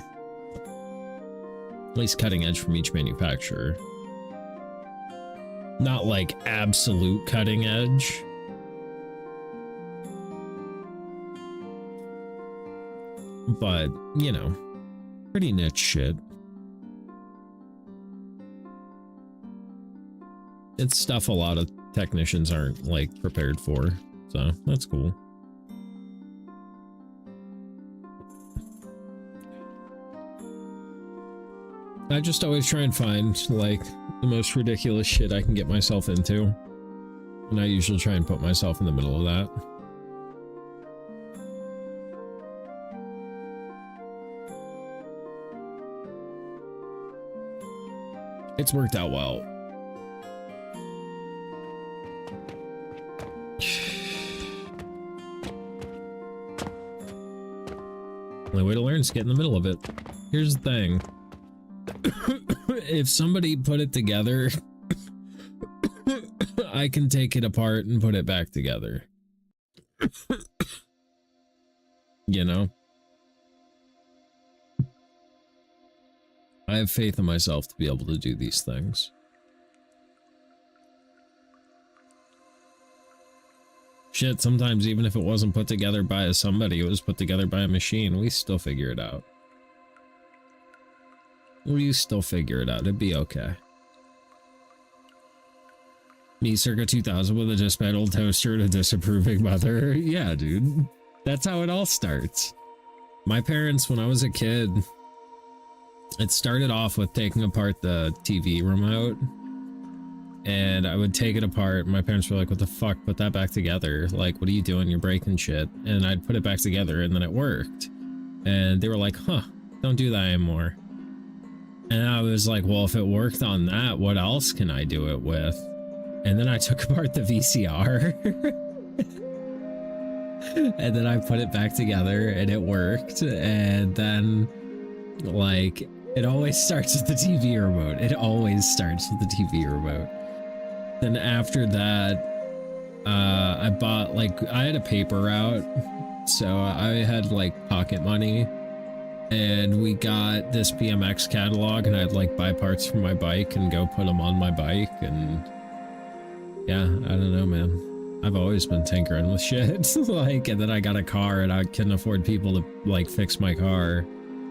At least cutting edge from each manufacturer. Not like absolute cutting edge, but you know, pretty niche shit. It's stuff a lot of technicians aren't like prepared for, so that's cool. I just always try and find like the most ridiculous shit I can get myself into, and I usually try and put myself in the middle of that. It's worked out well. Only way to learn is to get in the middle of it. Here's the thing. If somebody put it together, I can take it apart and put it back together. You know? I have faith in myself to be able to do these things. Shit, sometimes even if it wasn't put together by somebody, it was put together by a machine, we still figure it out. We still figure it out. It'd be okay. Me circa 2000 with a dismantled toaster and a disapproving mother. Yeah, dude. That's how it all starts. My parents, when I was a kid, it started off with taking apart the TV remote. And I would take it apart. My parents were like, what the fuck? Put that back together. Like, what are you doing? You're breaking shit. And I'd put it back together and then it worked. And they were like, huh, don't do that anymore. And I was like, well, if it worked on that, what else can I do it with? And then I took apart the VCR. And then I put it back together and it worked. And then, like, it always starts with the TV remote. It always starts with the TV remote. Then after that, I bought, like, I had a paper route. So I had, like, pocket money. And we got this BMX catalog, and I'd like buy parts for my bike and go put them on my bike. And yeah, I don't know, man. I've always been tinkering with shit. Like, and then I got a car and I couldn't afford people to like fix my car.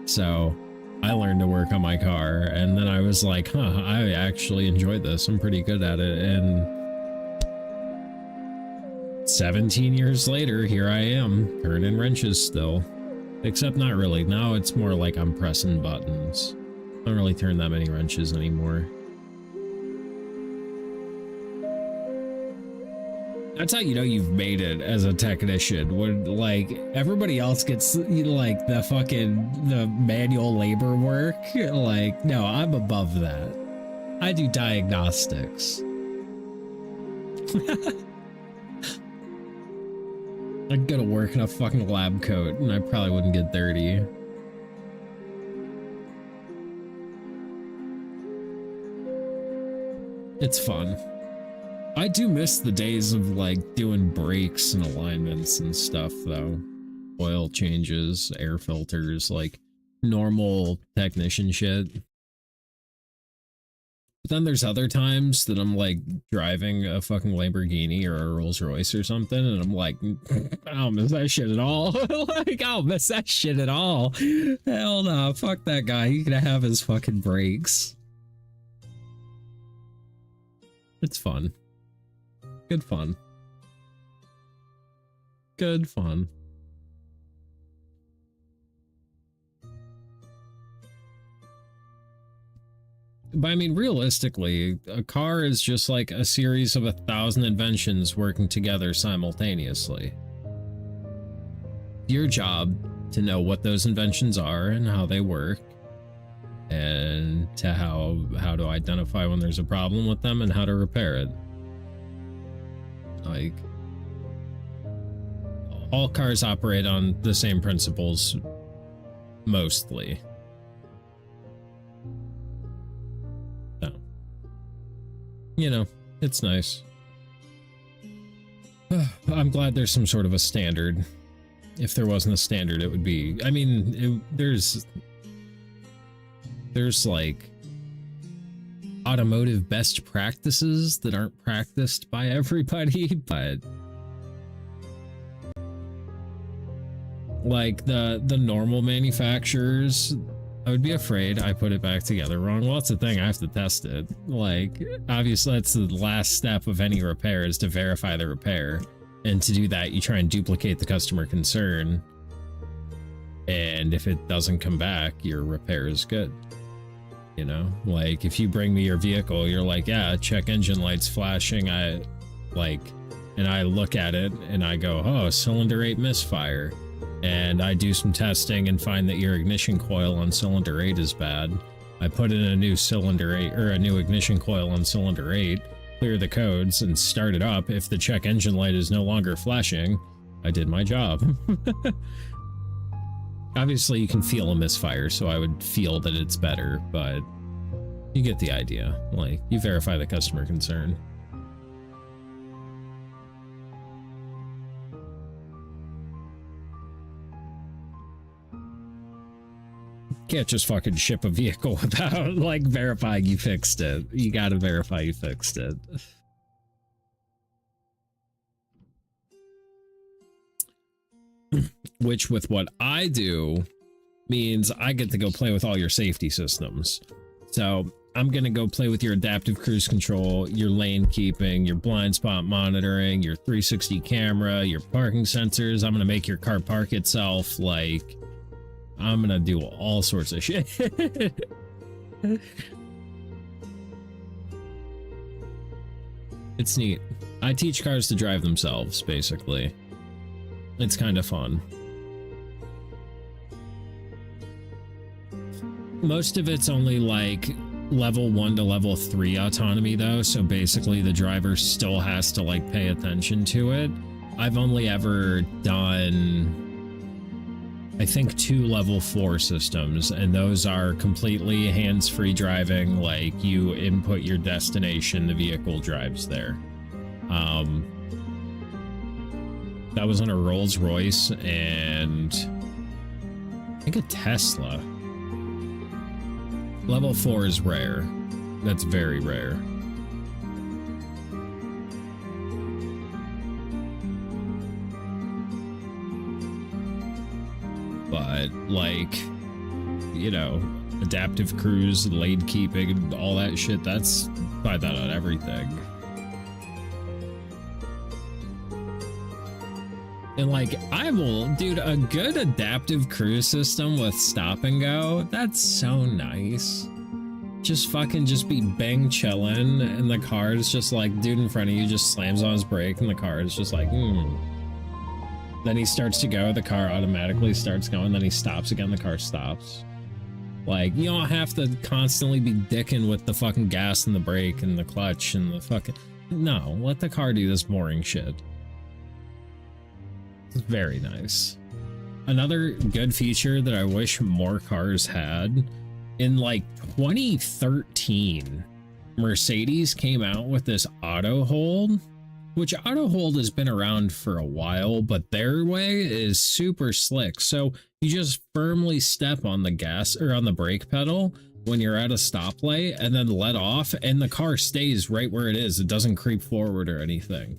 So I learned to work on my car. And then I was like, huh, I actually enjoyed this. I'm pretty good at it. And 17 years later, here I am, turning wrenches still. Except not really. Now it's more like I'm pressing buttons. I don't really turn that many wrenches anymore. That's how you know you've made it as a technician. When, like, everybody else gets, you know, like, the manual labor work. Like, no, I'm above that. I do diagnostics. I'd go to work in a fucking lab coat and I probably wouldn't get dirty. It's fun. I do miss the days of like doing brakes and alignments and stuff though. Oil changes, air filters, like normal technician shit. But then there's other times that I'm like driving a fucking Lamborghini or a Rolls Royce or something, and I'm like, I don't miss that shit at all. Like, I don't miss that shit at all. Hell no, fuck that guy. He can have his fucking brakes. It's fun. Good fun. Good fun. But I mean, realistically, a car is just like a series of 1,000 inventions working together simultaneously. Your job to know what those inventions are and how they work, and to how to identify when there's a problem with them and how to repair it. Like, all cars operate on the same principles, mostly. You know, it's nice. I'm glad there's some sort of a standard. If there wasn't a standard, it would be... I mean, there's like automotive best practices that aren't practiced by everybody, but Like the normal manufacturers, I would be afraid I put it back together wrong. Well, that's the thing, I have to test it. Like, obviously that's the last step of any repair, is to verify the repair. And to do that, you try and duplicate the customer concern. And if it doesn't come back, your repair is good. You know, like if you bring me your vehicle, you're like, yeah, check engine lights flashing. And I look at it and I go, oh, cylinder 8 misfire. And I do some testing and find that your ignition coil on cylinder 8 is bad. I put in a new cylinder 8 or a new ignition coil on cylinder 8, clear the codes and start it up. If the check engine light is no longer flashing, I did my job. Obviously you can feel a misfire, so I would feel that it's better, but you get the idea. Like, you verify the customer concern. Can't just fucking ship a vehicle without, like, verifying you fixed it. You gotta verify you fixed it. Which, with what I do, means I get to go play with all your safety systems. So I'm gonna go play with your adaptive cruise control, your lane keeping, your blind spot monitoring, your 360 camera, your parking sensors. I'm gonna make your car park itself. Like, I'm gonna do all sorts of shit. It's neat. I teach cars to drive themselves, basically. It's kind of fun. Most of it's only like level 1 to level 3 autonomy though, so basically the driver still has to like pay attention to it. I've only ever done, I think, 2 level 4 systems, and those are completely hands-free driving. Like, you input your destination, the vehicle drives there. That was on a Rolls Royce and I think a Tesla. Level 4 is rare. That's very rare. But, like, you know, adaptive cruise, lane keeping, all that shit, that's, buy that on everything. And like, I will, dude, a good adaptive cruise system with stop and go, that's so nice. Just fucking just be bang chilling, and the car is just like, dude in front of you just slams on his brake, and the car is just like, Then he starts to go, the car automatically starts going, then he stops again, the car stops. Like, you don't have to constantly be dicking with the fucking gas and the brake and the clutch and the fucking... No, let the car do this boring shit. It's very nice. Another good feature that I wish more cars had, in like 2013, Mercedes came out with this auto hold, which auto hold has been around for a while, but their way is super slick. So you just firmly step on the gas or on the brake pedal when you're at a stoplight and then let off, and the car stays right where it is. It doesn't creep forward or anything.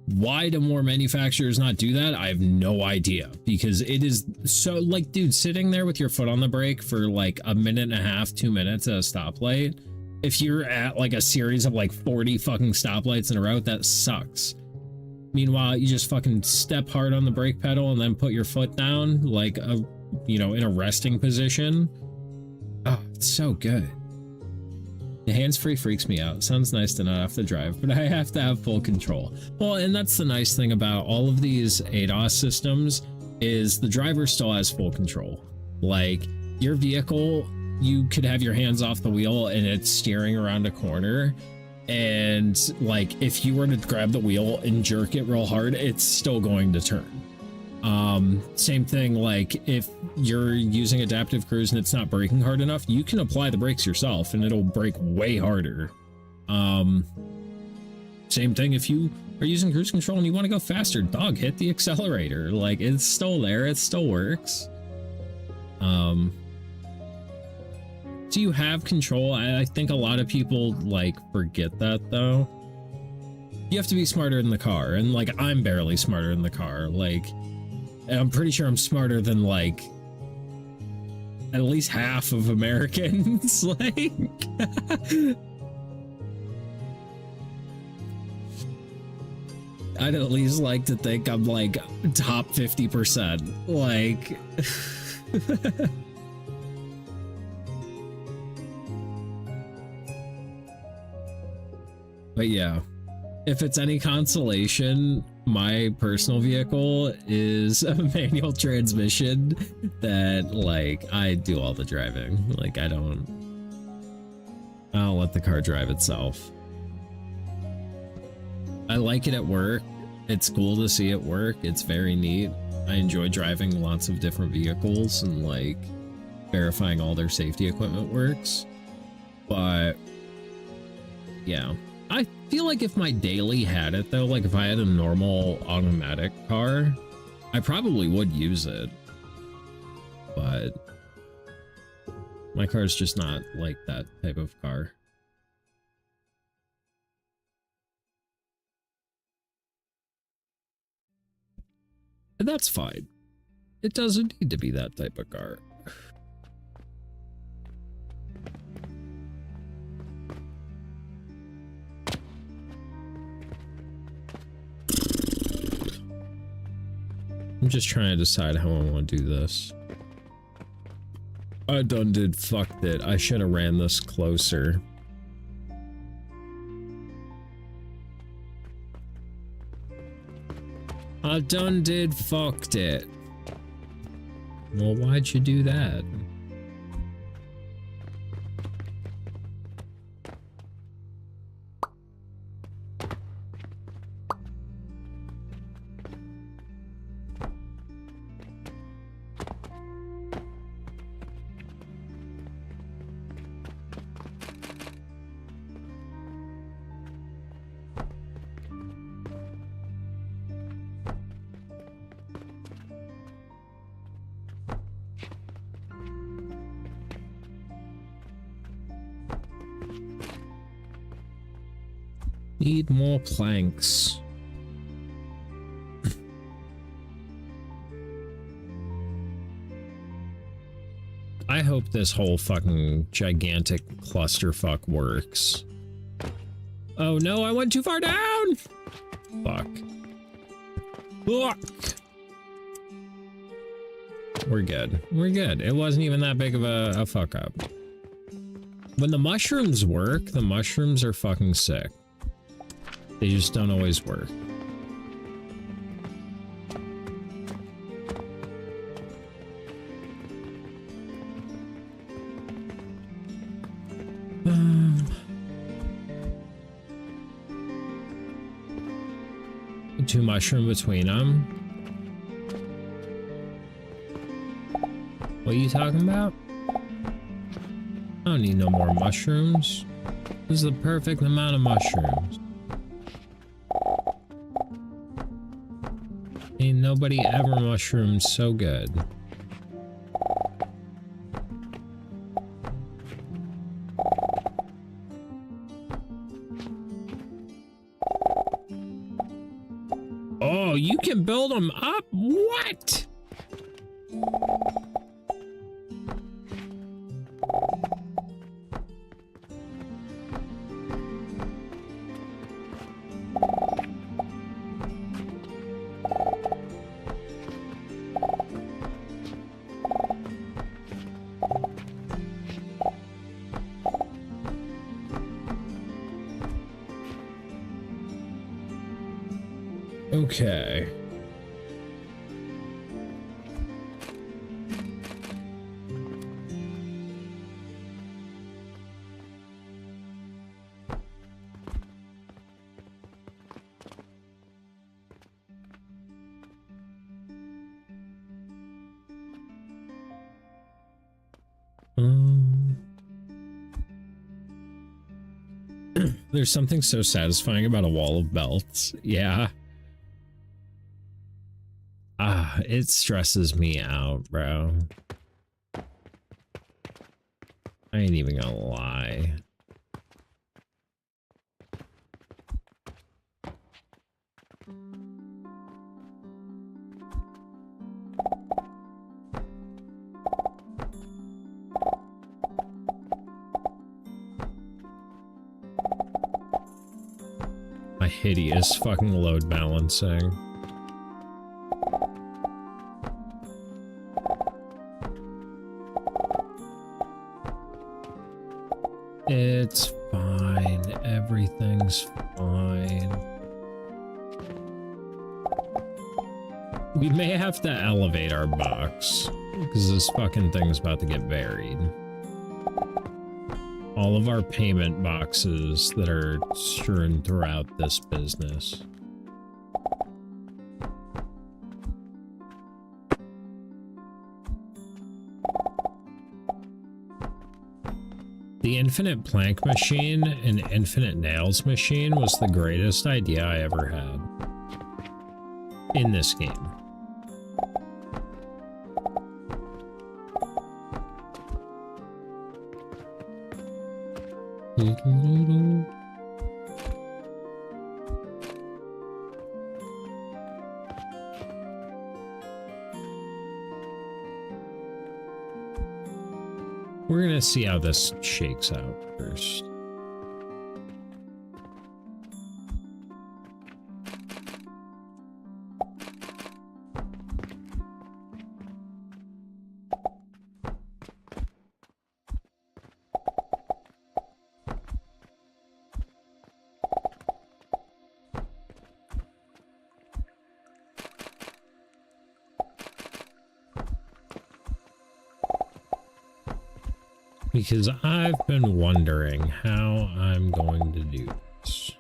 Why do more manufacturers not do that? I have no idea, because it is so, like, dude, sitting there with your foot on the brake for like a minute and a half, 2 minutes at a stoplight, if you're at like a series of like 40 fucking stoplights in a row, that sucks. Meanwhile, you just fucking step hard on the brake pedal and then put your foot down, like, a, you know, in a resting position. Oh, it's so good. The hands-free freaks me out. Sounds nice to not have to drive, but I have to have full control. Well, and that's the nice thing about all of these ADAS systems, is the driver still has full control. Like, your vehicle, you could have your hands off the wheel and it's steering around a corner, and like, if you were to grab the wheel and jerk it real hard, it's still going to turn. Same thing, like, if you're using adaptive cruise and it's not braking hard enough, you can apply the brakes yourself and it'll brake way harder. Same thing if you are using cruise control and you want to go faster, dog, hit the accelerator. Like, it's still there, it still works. So you have control. I think a lot of people like forget that though. You have to be smarter in the car, and like, I'm barely smarter in the car. Like, And I'm pretty sure I'm smarter than, like, at least half of Americans. Like, I'd at least like to think I'm, like, top 50%. Like... But yeah, if it's any consolation, my personal vehicle is a manual transmission that, like, I do all the driving. Like, I'll let the car drive itself. I like it at work. It's cool to see it work. It's very neat. I enjoy driving lots of different vehicles and, like, verifying all their safety equipment works. But yeah. I feel like if my daily had it, though, like if I had a normal automatic car, I probably would use it. But my car's just not like that type of car. And that's fine. It doesn't need to be that type of car. I'm just trying to decide how I want to do this. I done did fucked it. I should have ran this closer. I done did fucked it. Well, why'd you do that? Need more planks. I hope this whole fucking gigantic clusterfuck works. Oh no, I went too far down! Fuck. Fuck! We're good. We're good. It wasn't even that big of a fuck up. When the mushrooms work, the mushrooms are fucking sick. They just don't always work. Two mushroom between them. What are you talking about? I don't need no more mushrooms. This is the perfect amount of mushrooms. Ain't nobody ever mushroomed so good. Oh, you can build them up? What? Okay. There's something so satisfying about a wall of belts. Yeah. Ah, it stresses me out, bro. I ain't even gonna lie. My hideous fucking load balancing. It's fine. Everything's fine. We may have to elevate our box because this fucking thing's about to get buried. All of our payment boxes that are strewn throughout this business. The infinite plank machine and infinite nails machine was the greatest idea I ever had in this game. We're gonna see how this shakes out first. Because I've been wondering how I'm going to do this.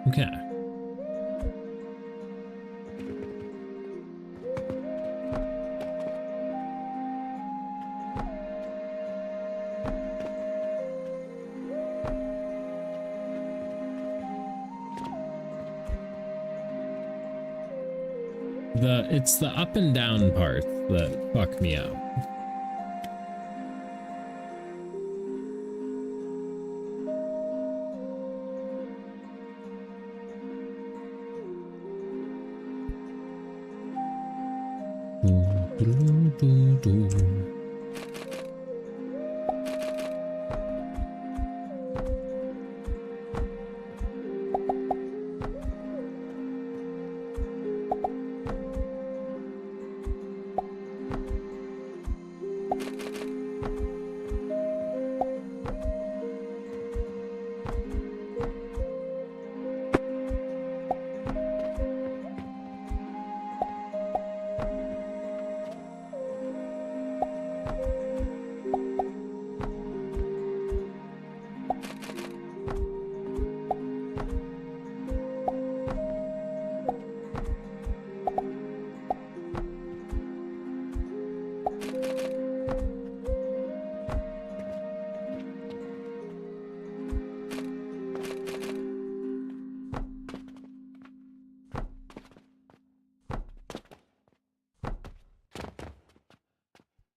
Okay. It's the up and down part that fuck me up.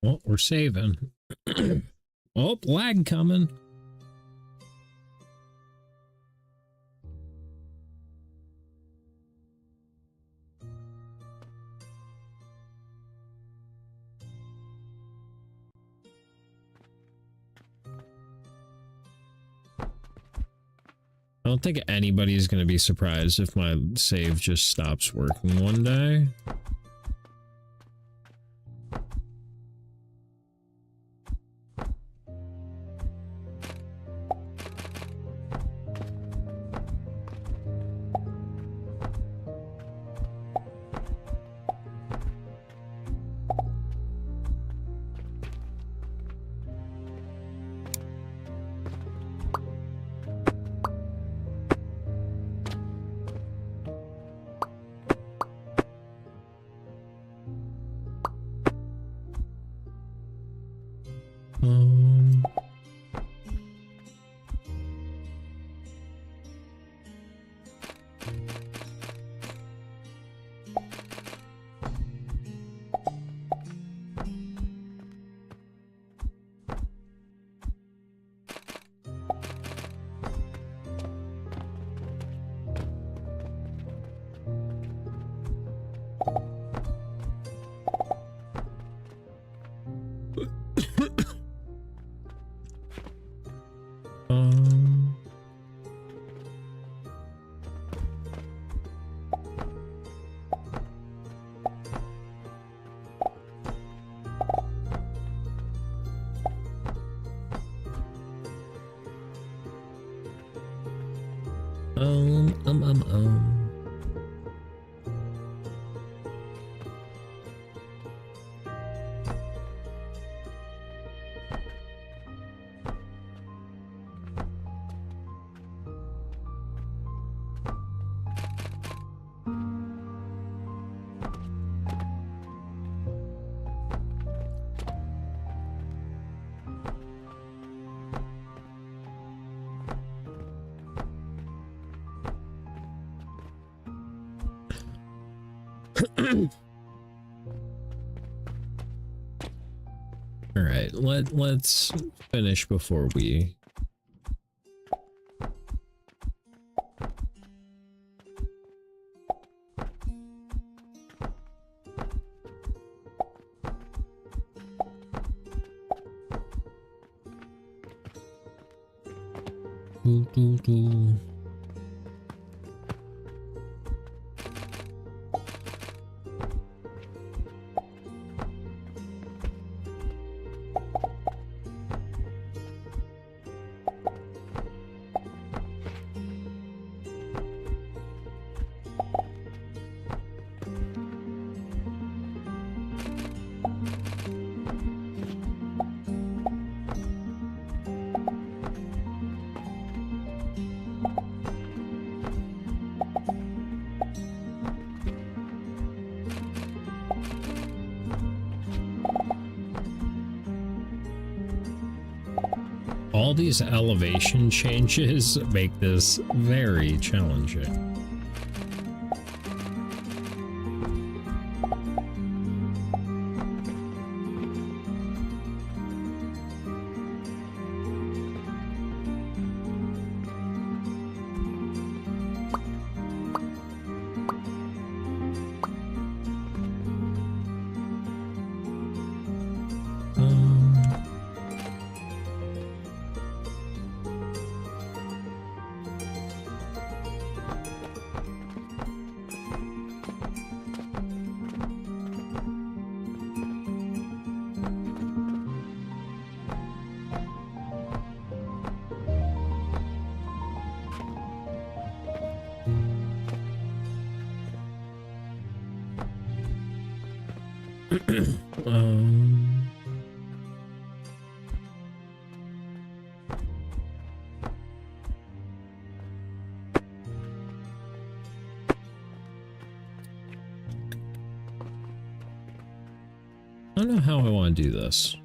Well, we're saving. Oh, lag coming. I don't think anybody's going to be surprised if my save just stops working one day. Um, um, um. All right, let's finish before we. Do, do, do. All these elevation changes make this very challenging. I don't know how I want to do this.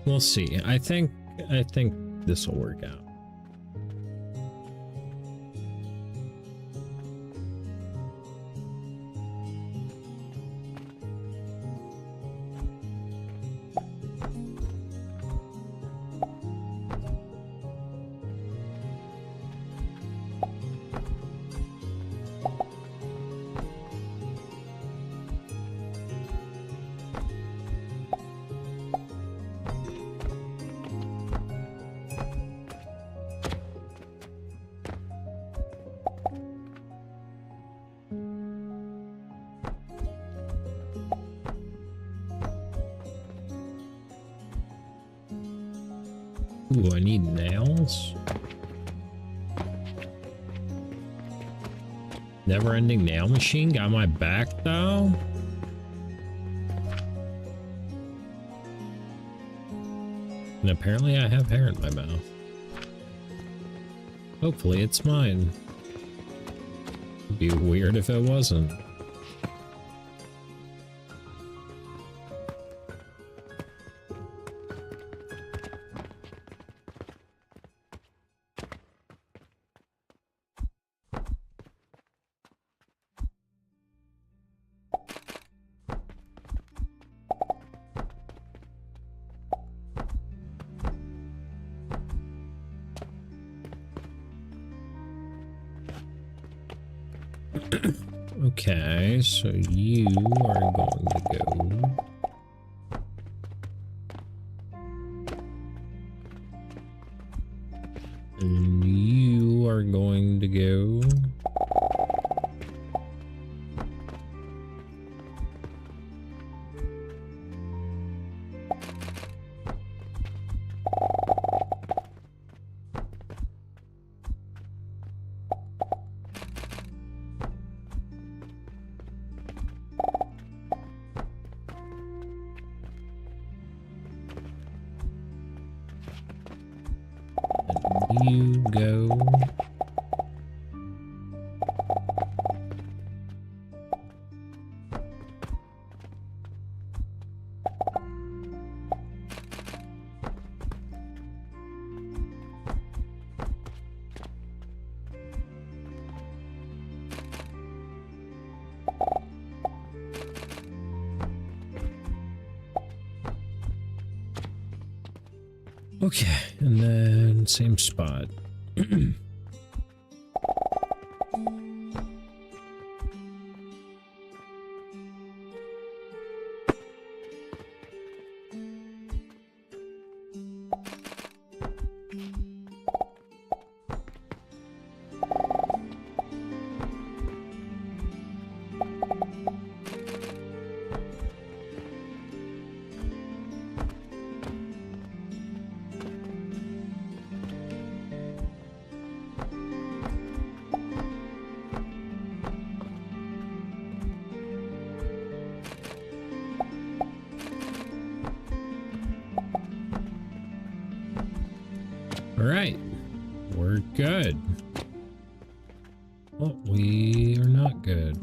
We'll see. I think this will work out. Ooh, I need nails. Never-ending nail machine got my back though. And apparently I have hair in my mouth. Hopefully it's mine. It'd be weird if it wasn't. Okay, so you are going to go. And you are going to go. You go. Okay, and then same spot. All right, we're good. Well, we are not good.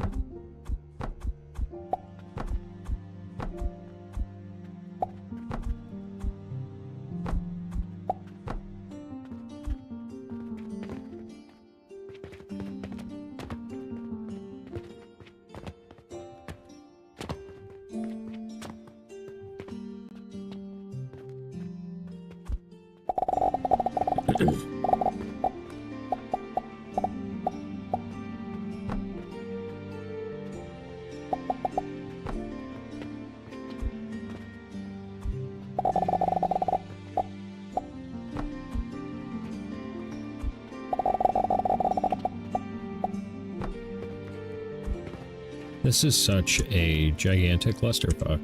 This is such a gigantic clusterfuck.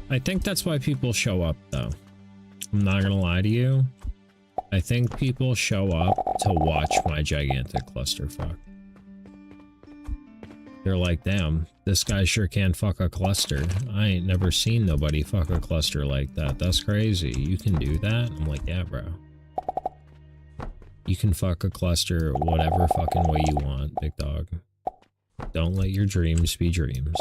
I think that's why people show up, though. I'm not gonna lie to you. I think people show up to watch my gigantic clusterfuck. They're like, damn, this guy sure can fuck a cluster. I ain't never seen nobody fuck a cluster like that. That's crazy. You can do that? I'm like, yeah, bro. You can fuck a cluster whatever fucking way you want, big dog. Don't let your dreams be dreams.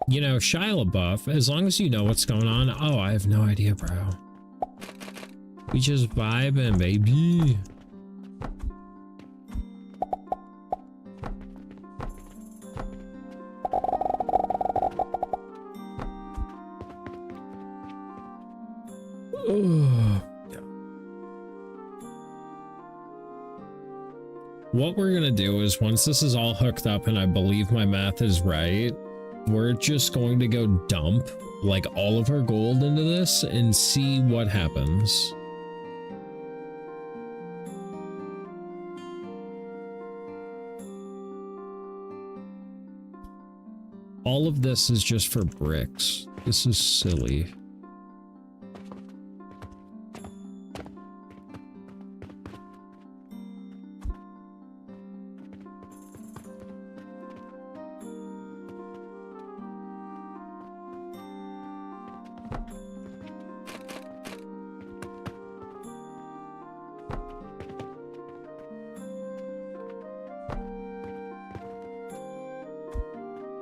You know, Shia LaBeouf, as long as you know what's going on. Oh, I have no idea, bro. We just vibing, baby. What we're gonna do is, once this is all hooked up and I believe my math is right, we're just going to go dump like all of our gold into this and see what happens. All of this is just for bricks. This is silly.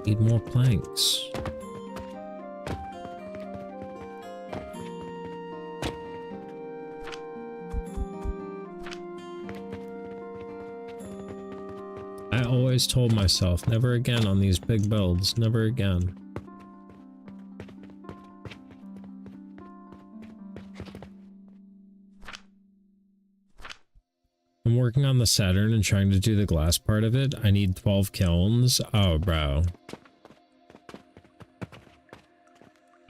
Need more planks. I always told myself, never again on these big builds, never again. I'm working on the Saturn and trying to do the glass part of it. I need 12 kilns. Oh, bro.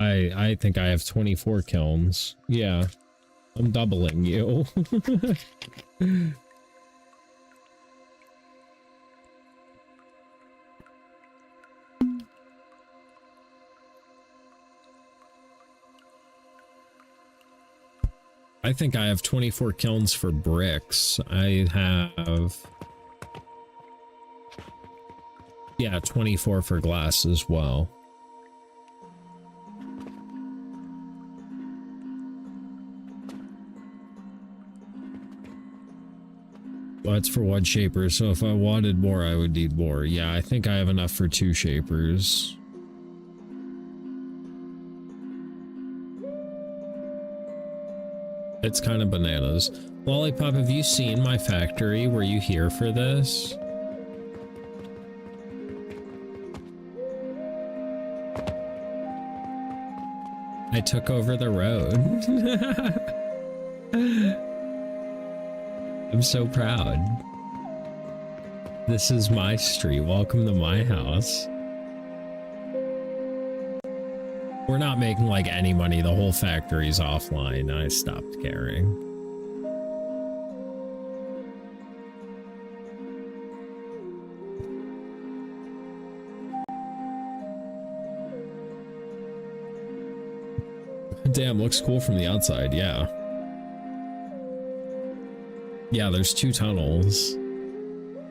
I think I have 24 kilns. Yeah. I'm doubling you. I think I have 24 kilns for bricks. I have... yeah, 24 for glass as well. Well, that's for one shaper, so if I wanted more, I would need more. Yeah, I think I have enough for 2 shapers. It's kind of bananas. Lollipop, have you seen my factory? Were you here for this? I took over the road. I'm so proud. This is my street. Welcome to my house. We're not making like any money. The whole factory's offline. I stopped caring. Damn, looks cool from the outside. Yeah. Yeah, there's 2 tunnels.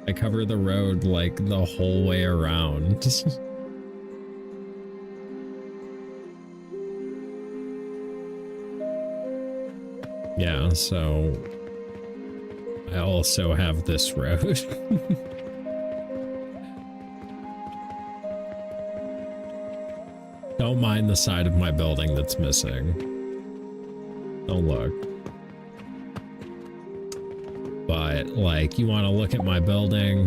I cover the road like the whole way around. Yeah, so I also have this road. Don't mind the side of my building that's missing. Don't look. But, like, you want to look at my building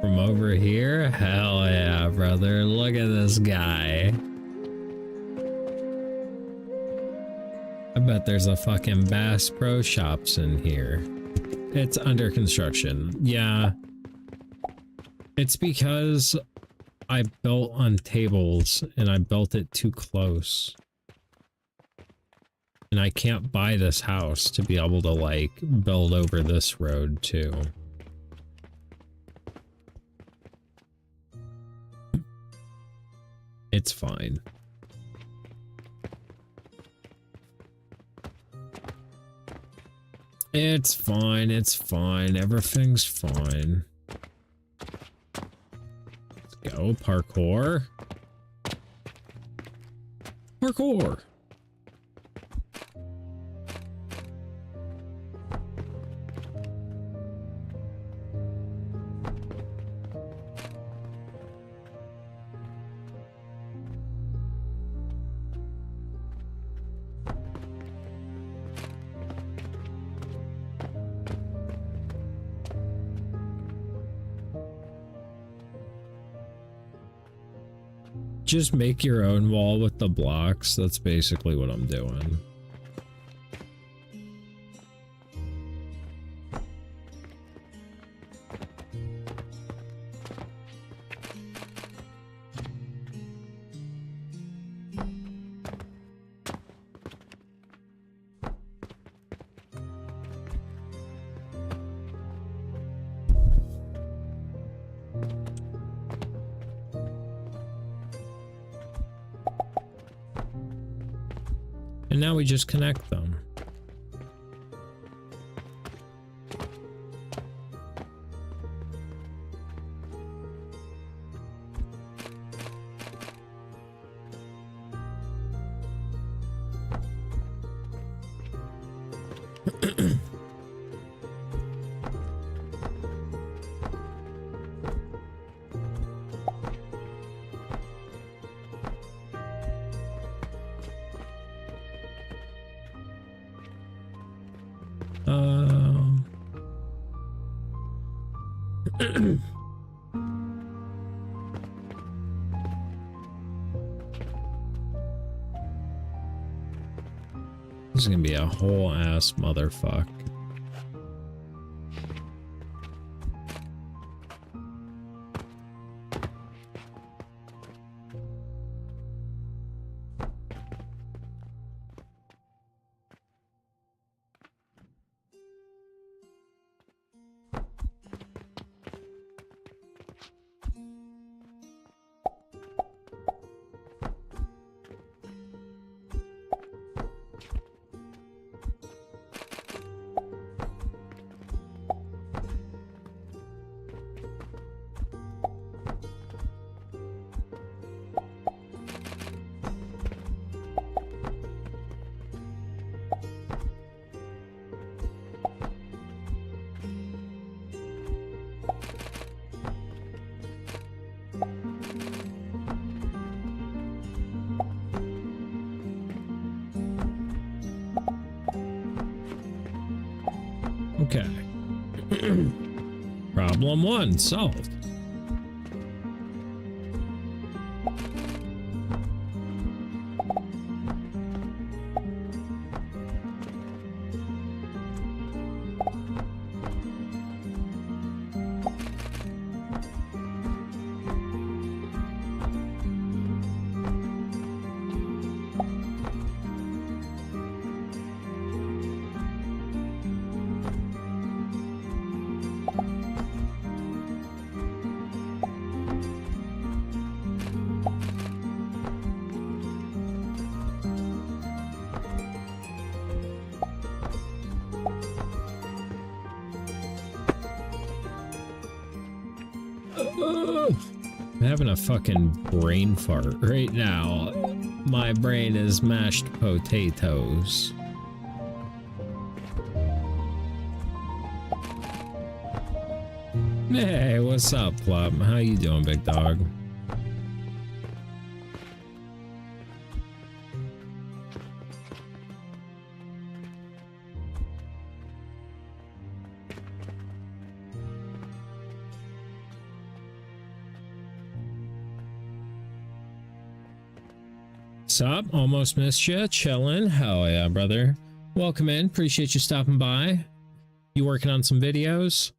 from over here? Hell yeah, brother. Look at this guy. I bet there's a fucking Bass Pro Shops in here. It's under construction. Yeah. It's because I built on tables and I built it too close. And I can't buy this house to be able to, like, build over this road, too. It's fine. It's fine, it's fine. Everything's fine. Let's go, parkour. Parkour! Just make your own wall with the blocks. That's basically what I'm doing. And now we just connect them. This is gonna be a whole ass motherfuck. Okay. Problem 1 solved. I'm having a fucking brain fart right now. My brain is mashed potatoes. Hey, what's up, Plum? How you doing, big dog? Sup? Almost missed you. Chillin'. Hell yeah, brother. Welcome in. Appreciate you stopping by. You working on some videos?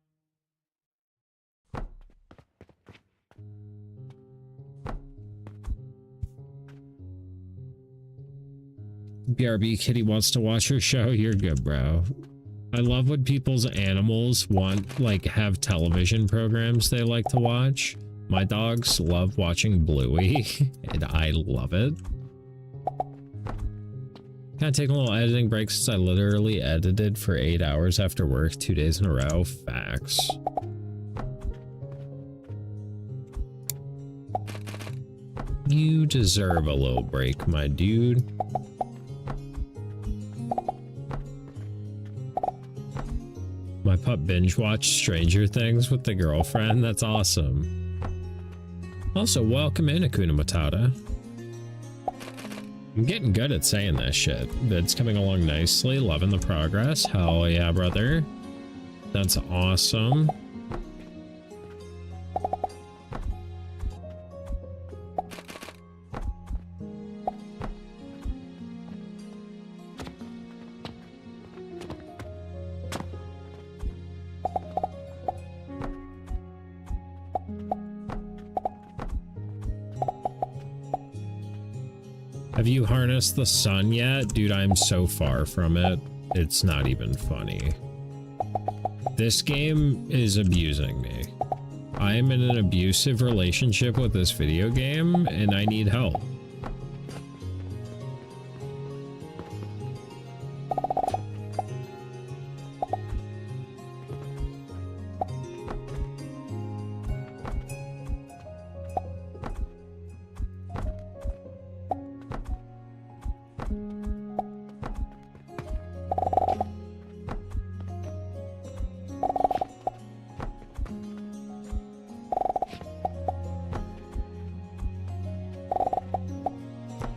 BRB Kitty wants to watch your show. You're good, bro. I love when people's animals have television programs they like to watch. My dogs love watching Bluey, and I love it. Kind of taking a little editing break since I literally edited for 8 hours after work 2 days in a row. Facts. You deserve a little break, my dude. My pup binge watched Stranger Things with the girlfriend. That's awesome. Also, welcome in, Akuna Matata. I'm getting good at saying that shit. It's coming along nicely. Loving the progress. Hell yeah, brother. That's awesome. Have you harnessed the sun yet? Dude, I'm so far from it. It's not even funny. This game is abusing me. I am in an abusive relationship with this video game, and I need help.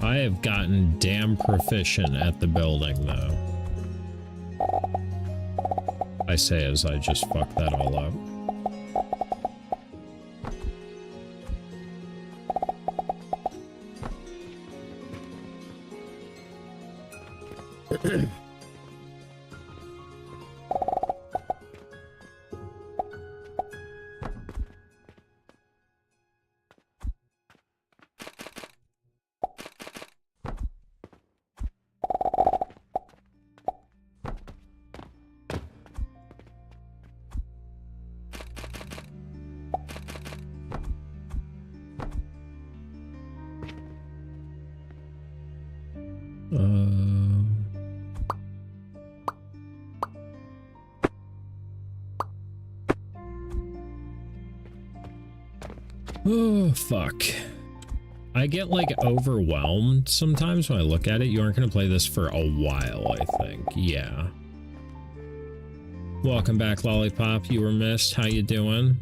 I have gotten damn proficient at the building, though. I say as I just fuck that all up. Oh, fuck. I get, like, overwhelmed sometimes when I look at it. You aren't going to play this for a while, I think. Yeah. Welcome back, Lollipop. You were missed. How you doing?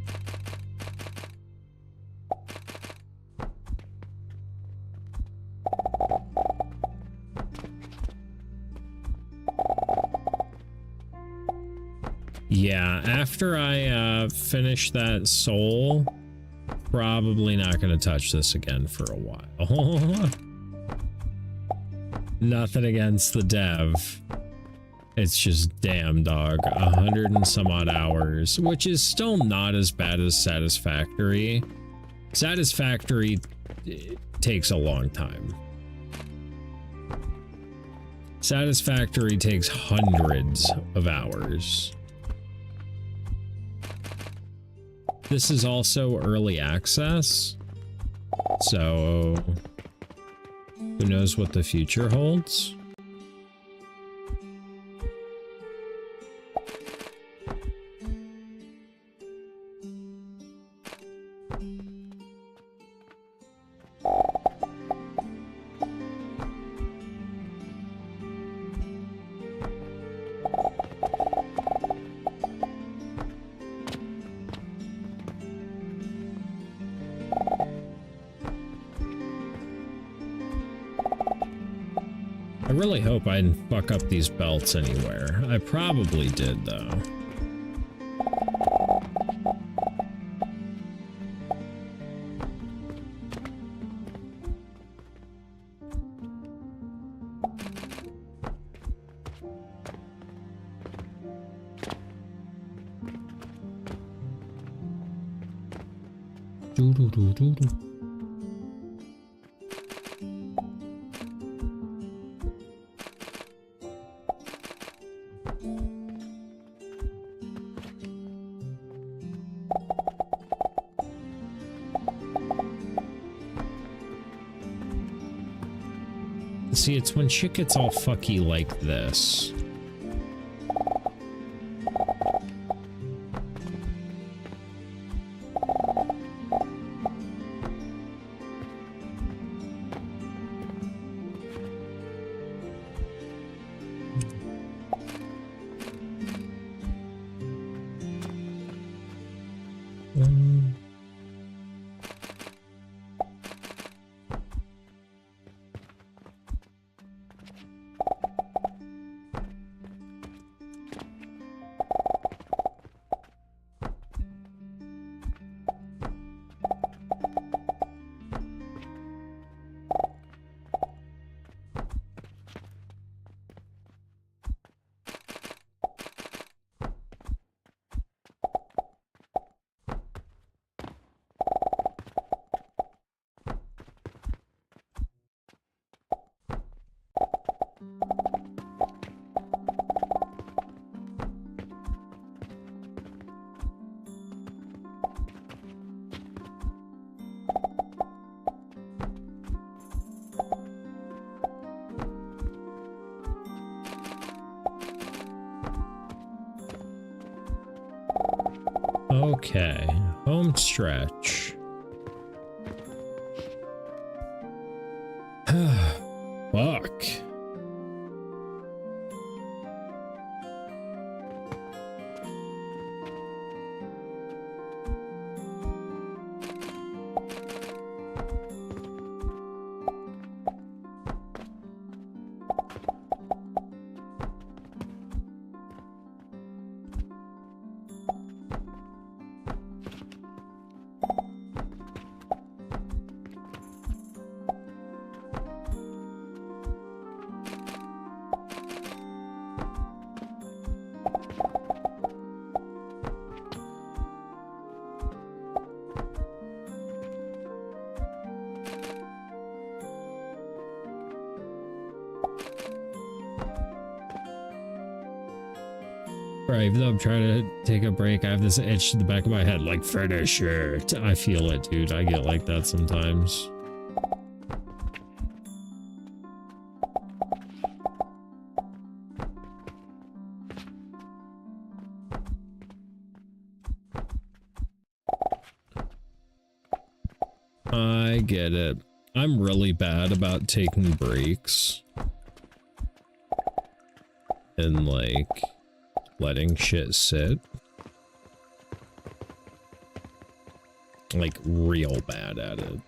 Yeah, after I finish that soul, probably not going to touch this again for a while. Nothing against the dev. It's just damn dog, 100 and some odd hours, which is still not as bad as Satisfactory. Satisfactory takes a long time. Satisfactory takes hundreds of hours. This is also early access, so who knows what the future holds? I really hope I didn't fuck up these belts anywhere. I probably did, though. Doo-doo-doo-doo-doo. See, it's when shit gets all fucky like this. Okay, home stretch. Fuck. Right, even though I'm trying to take a break, I have this itch in the back of my head, like, finish it. I feel it, dude. I get like that sometimes. I get it. I'm really bad about taking breaks. And, like, letting shit sit. Like, real bad at it.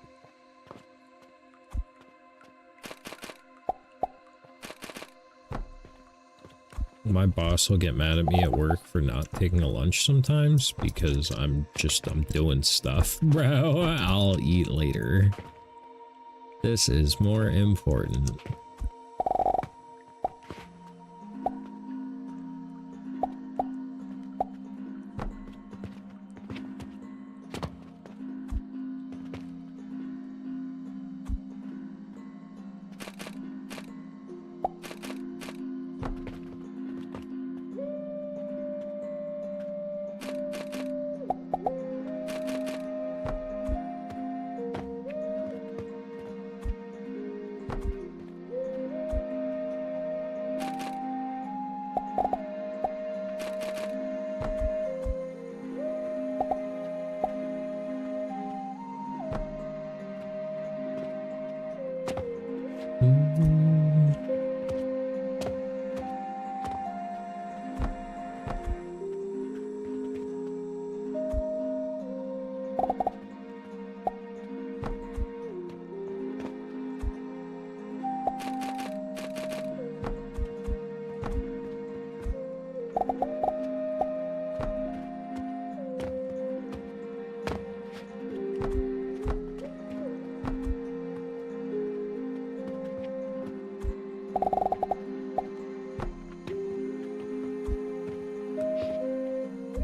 My boss will get mad at me at work for not taking a lunch sometimes because I'm doing stuff. Bro, I'll eat later. This is more important.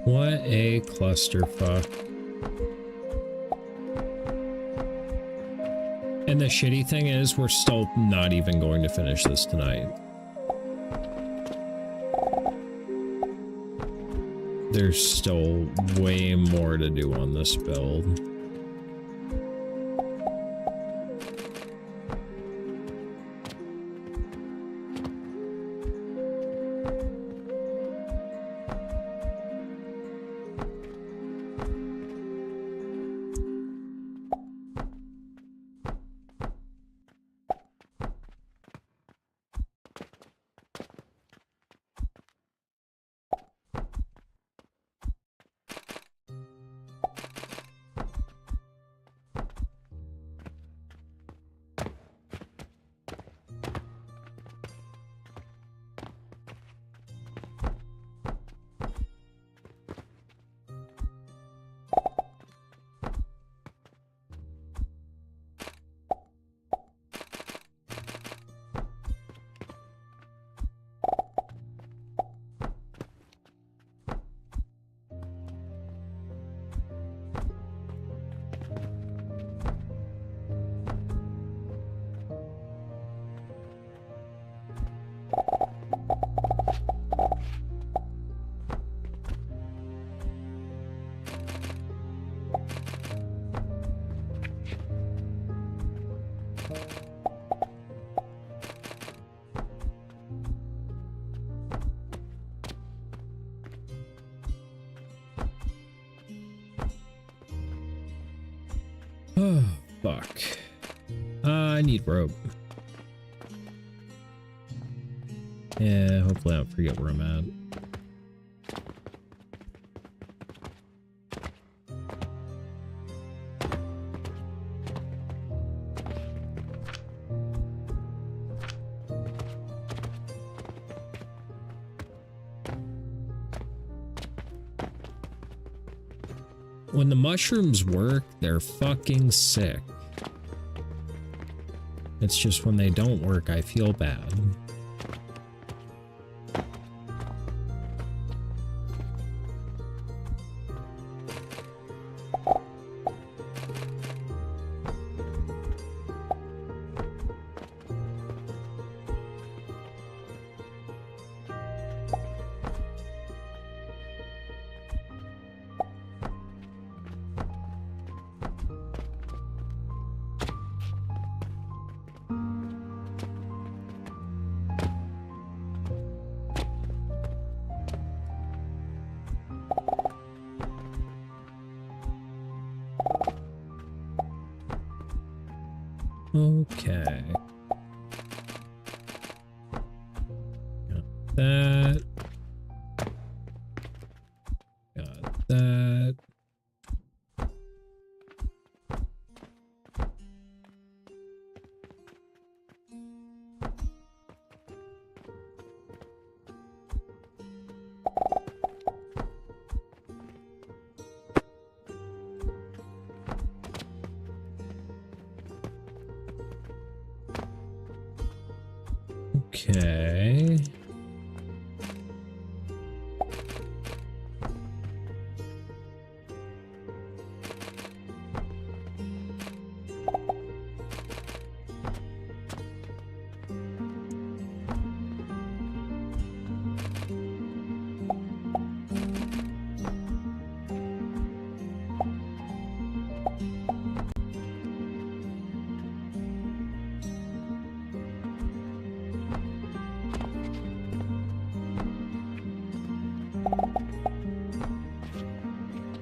What a clusterfuck. And the shitty thing is, we're still not even going to finish this tonight. There's still way more to do on this build. Oh, fuck. I need rope. Yeah, hopefully I don't forget where I'm at. When the mushrooms work, they're fucking sick. It's just when they don't work, I feel bad. Okay. Got that. Got that. Okay.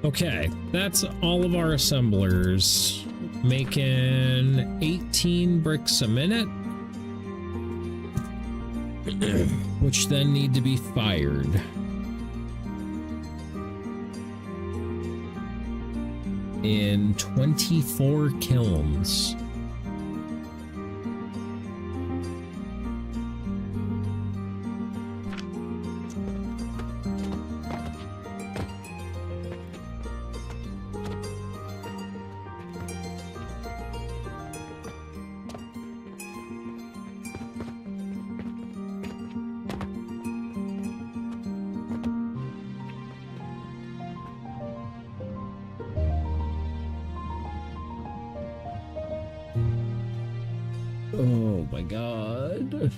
Okay, that's all of our assemblers, making 18 bricks a minute, which then need to be fired. In 24 kilns. Oh my god.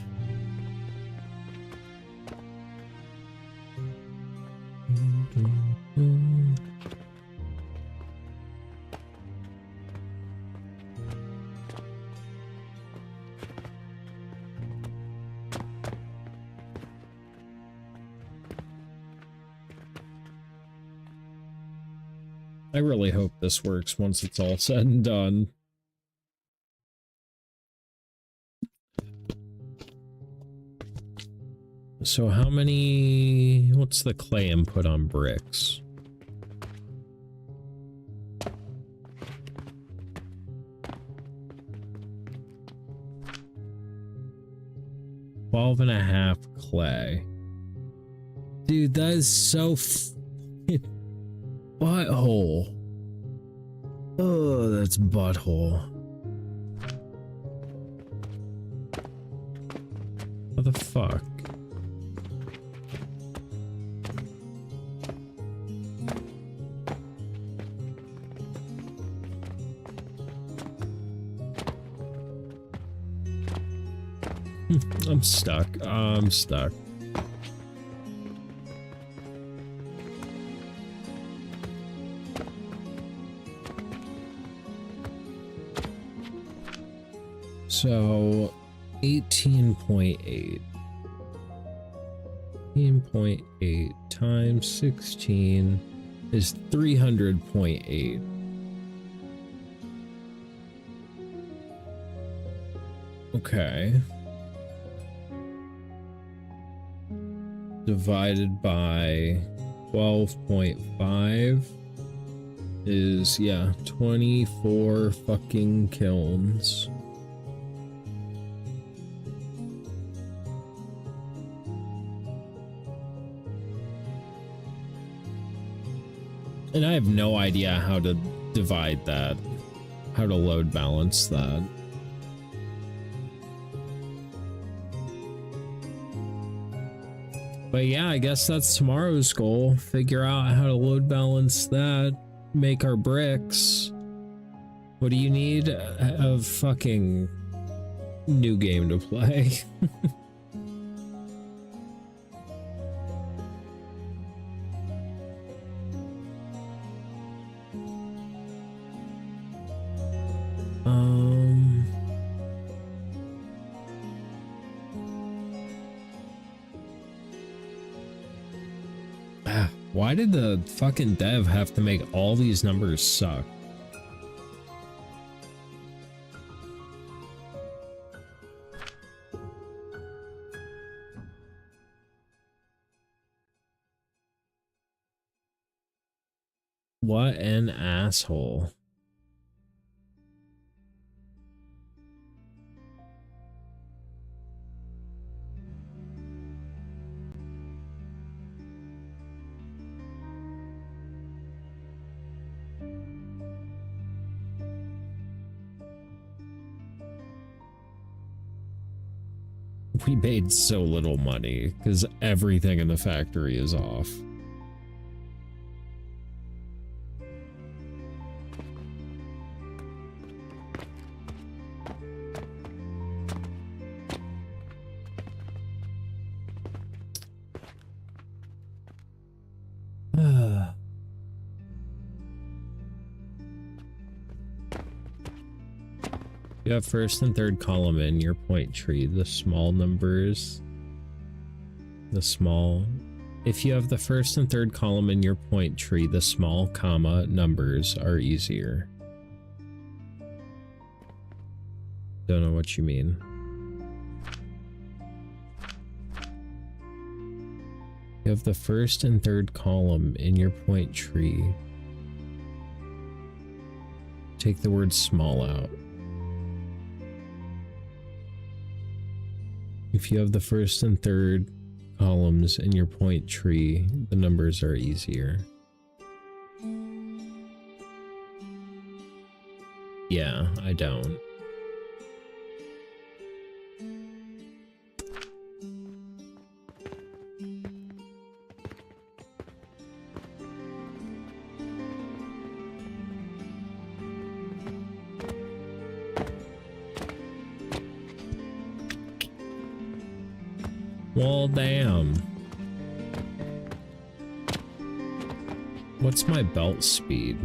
I really hope this works once it's all said and done. So how many, what's the clay input on bricks? $12.5 clay. Dude, that is so butthole. Oh, that's butthole. What the fuck? I'm stuck. I'm stuck. So 18.8. 18.8 times 16 is 300.8. Okay. Divided by 12.5 is, yeah, 24 fucking kilns. And I have no idea how to divide that, how to load balance that. But yeah, I guess that's tomorrow's goal. Figure out how to load balance that, make our bricks. What do you need? A fucking new game to play. Why did the fucking dev have to make all these numbers suck? What an asshole. We made so little money because everything in the factory is off. You have first and third column in your point tree, the small numbers, if you have the first and third column in your point tree, the small comma numbers are easier. Don't know what you mean. You have the first and third column in your point tree. Take the word small out. If you have the first and third columns in your point tree, the numbers are easier. Yeah, I don't. Well, damn. What's my belt speed?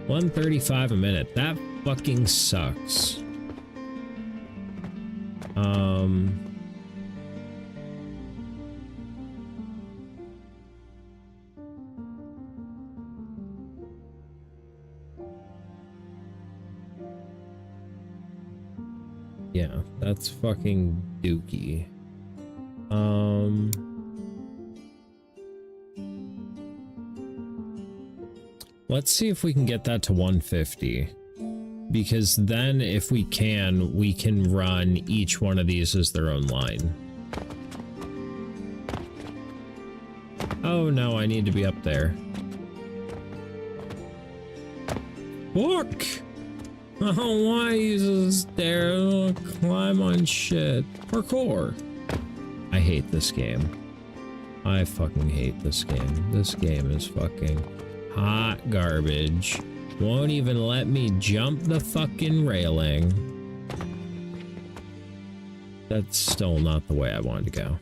135 a minute. That fucking sucks. Yeah, that's fucking dookie. Let's see if we can get that to 150. Because then if we can run each one of these as their own line. Oh no, I need to be up there. Look! I don't want to use a stair to climb on shit. Parkour. I hate this game. I fucking hate this game. This game is fucking hot garbage. Won't even let me jump the fucking railing. That's still not the way I wanted to go.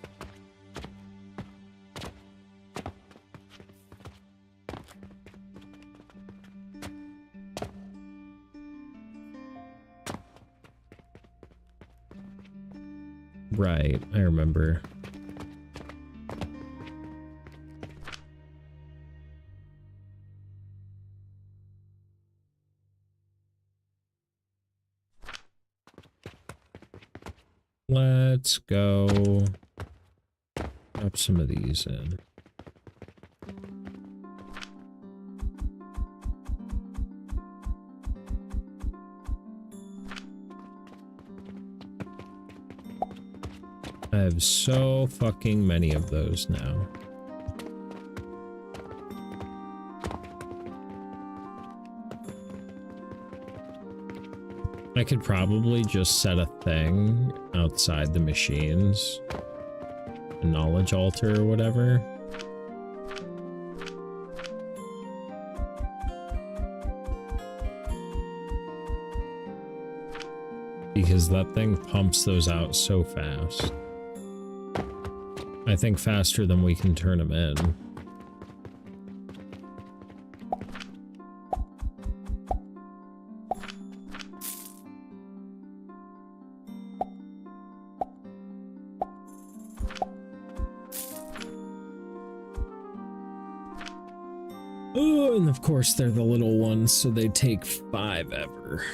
Right, I remember. Let's go drop some of these in. I have so fucking many of those now. I could probably just set a thing outside the machines. A knowledge altar or whatever. Because that thing pumps those out so fast. I think faster than we can turn them in. Oh, and of course they're the little ones, so they take 5 ever.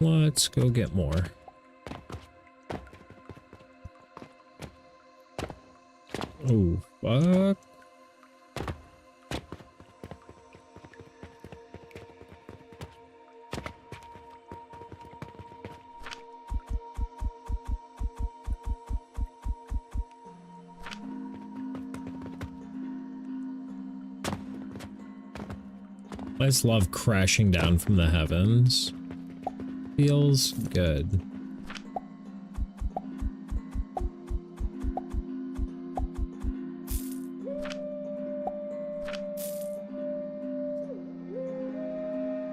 Let's go get more. Oh, fuck. I just love crashing down from the heavens. Feels good.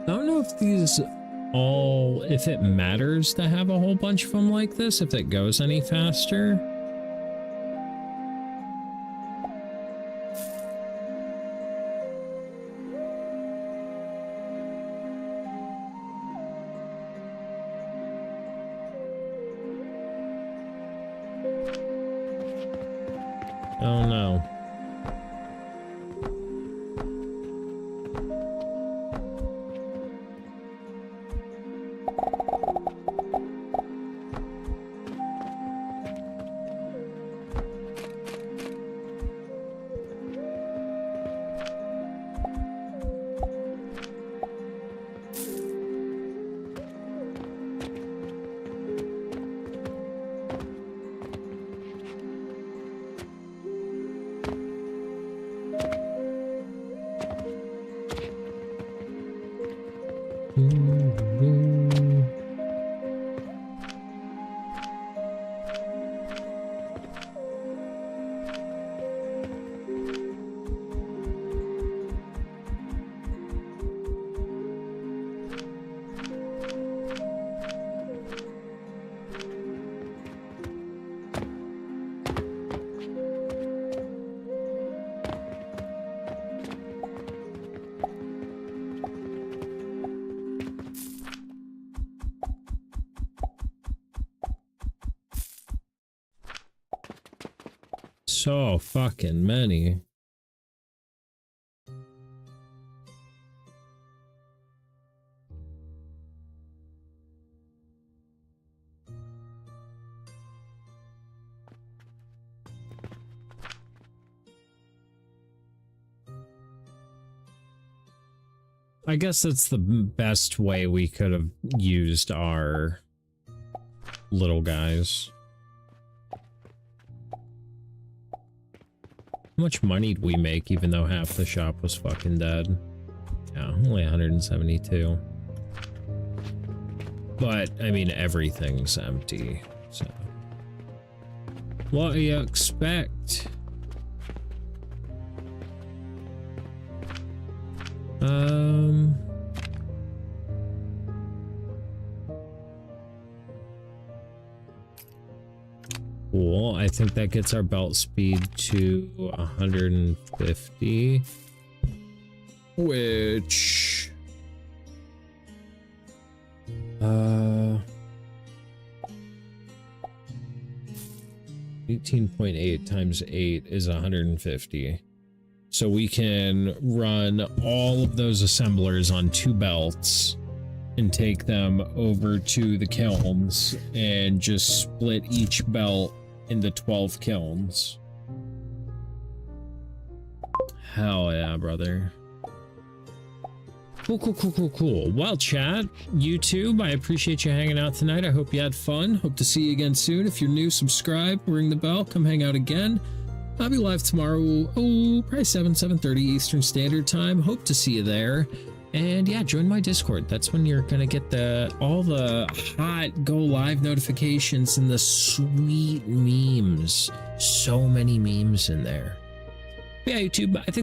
I don't know if these all, if it matters to have a whole bunch of them like this, if it goes any faster. Oh no. So fucking many. I guess that's the best way we could have used our little guys. How much money did we make even though half the shop was fucking dead? Yeah, only 172. But, I mean, everything's empty, so. What do you expect? Cool. I think that gets our belt speed to 150, which 18.8 times 8 is 150. So we can run all of those assemblers on 2 belts and take them over to the kilns and just split each belt into 12 kilns. Hell yeah, brother. Cool, cool, cool, cool, cool. Well, chat, YouTube, I appreciate you hanging out tonight. I hope you had fun. Hope to see you again soon. If you're new, subscribe, ring the bell, come hang out again. I'll be live tomorrow, probably 7:30 Eastern Standard Time. Hope to see you there. And yeah, join my Discord. That's when you're gonna get all the hot go live notifications and the sweet memes. So many memes in there. Yeah, YouTube, I think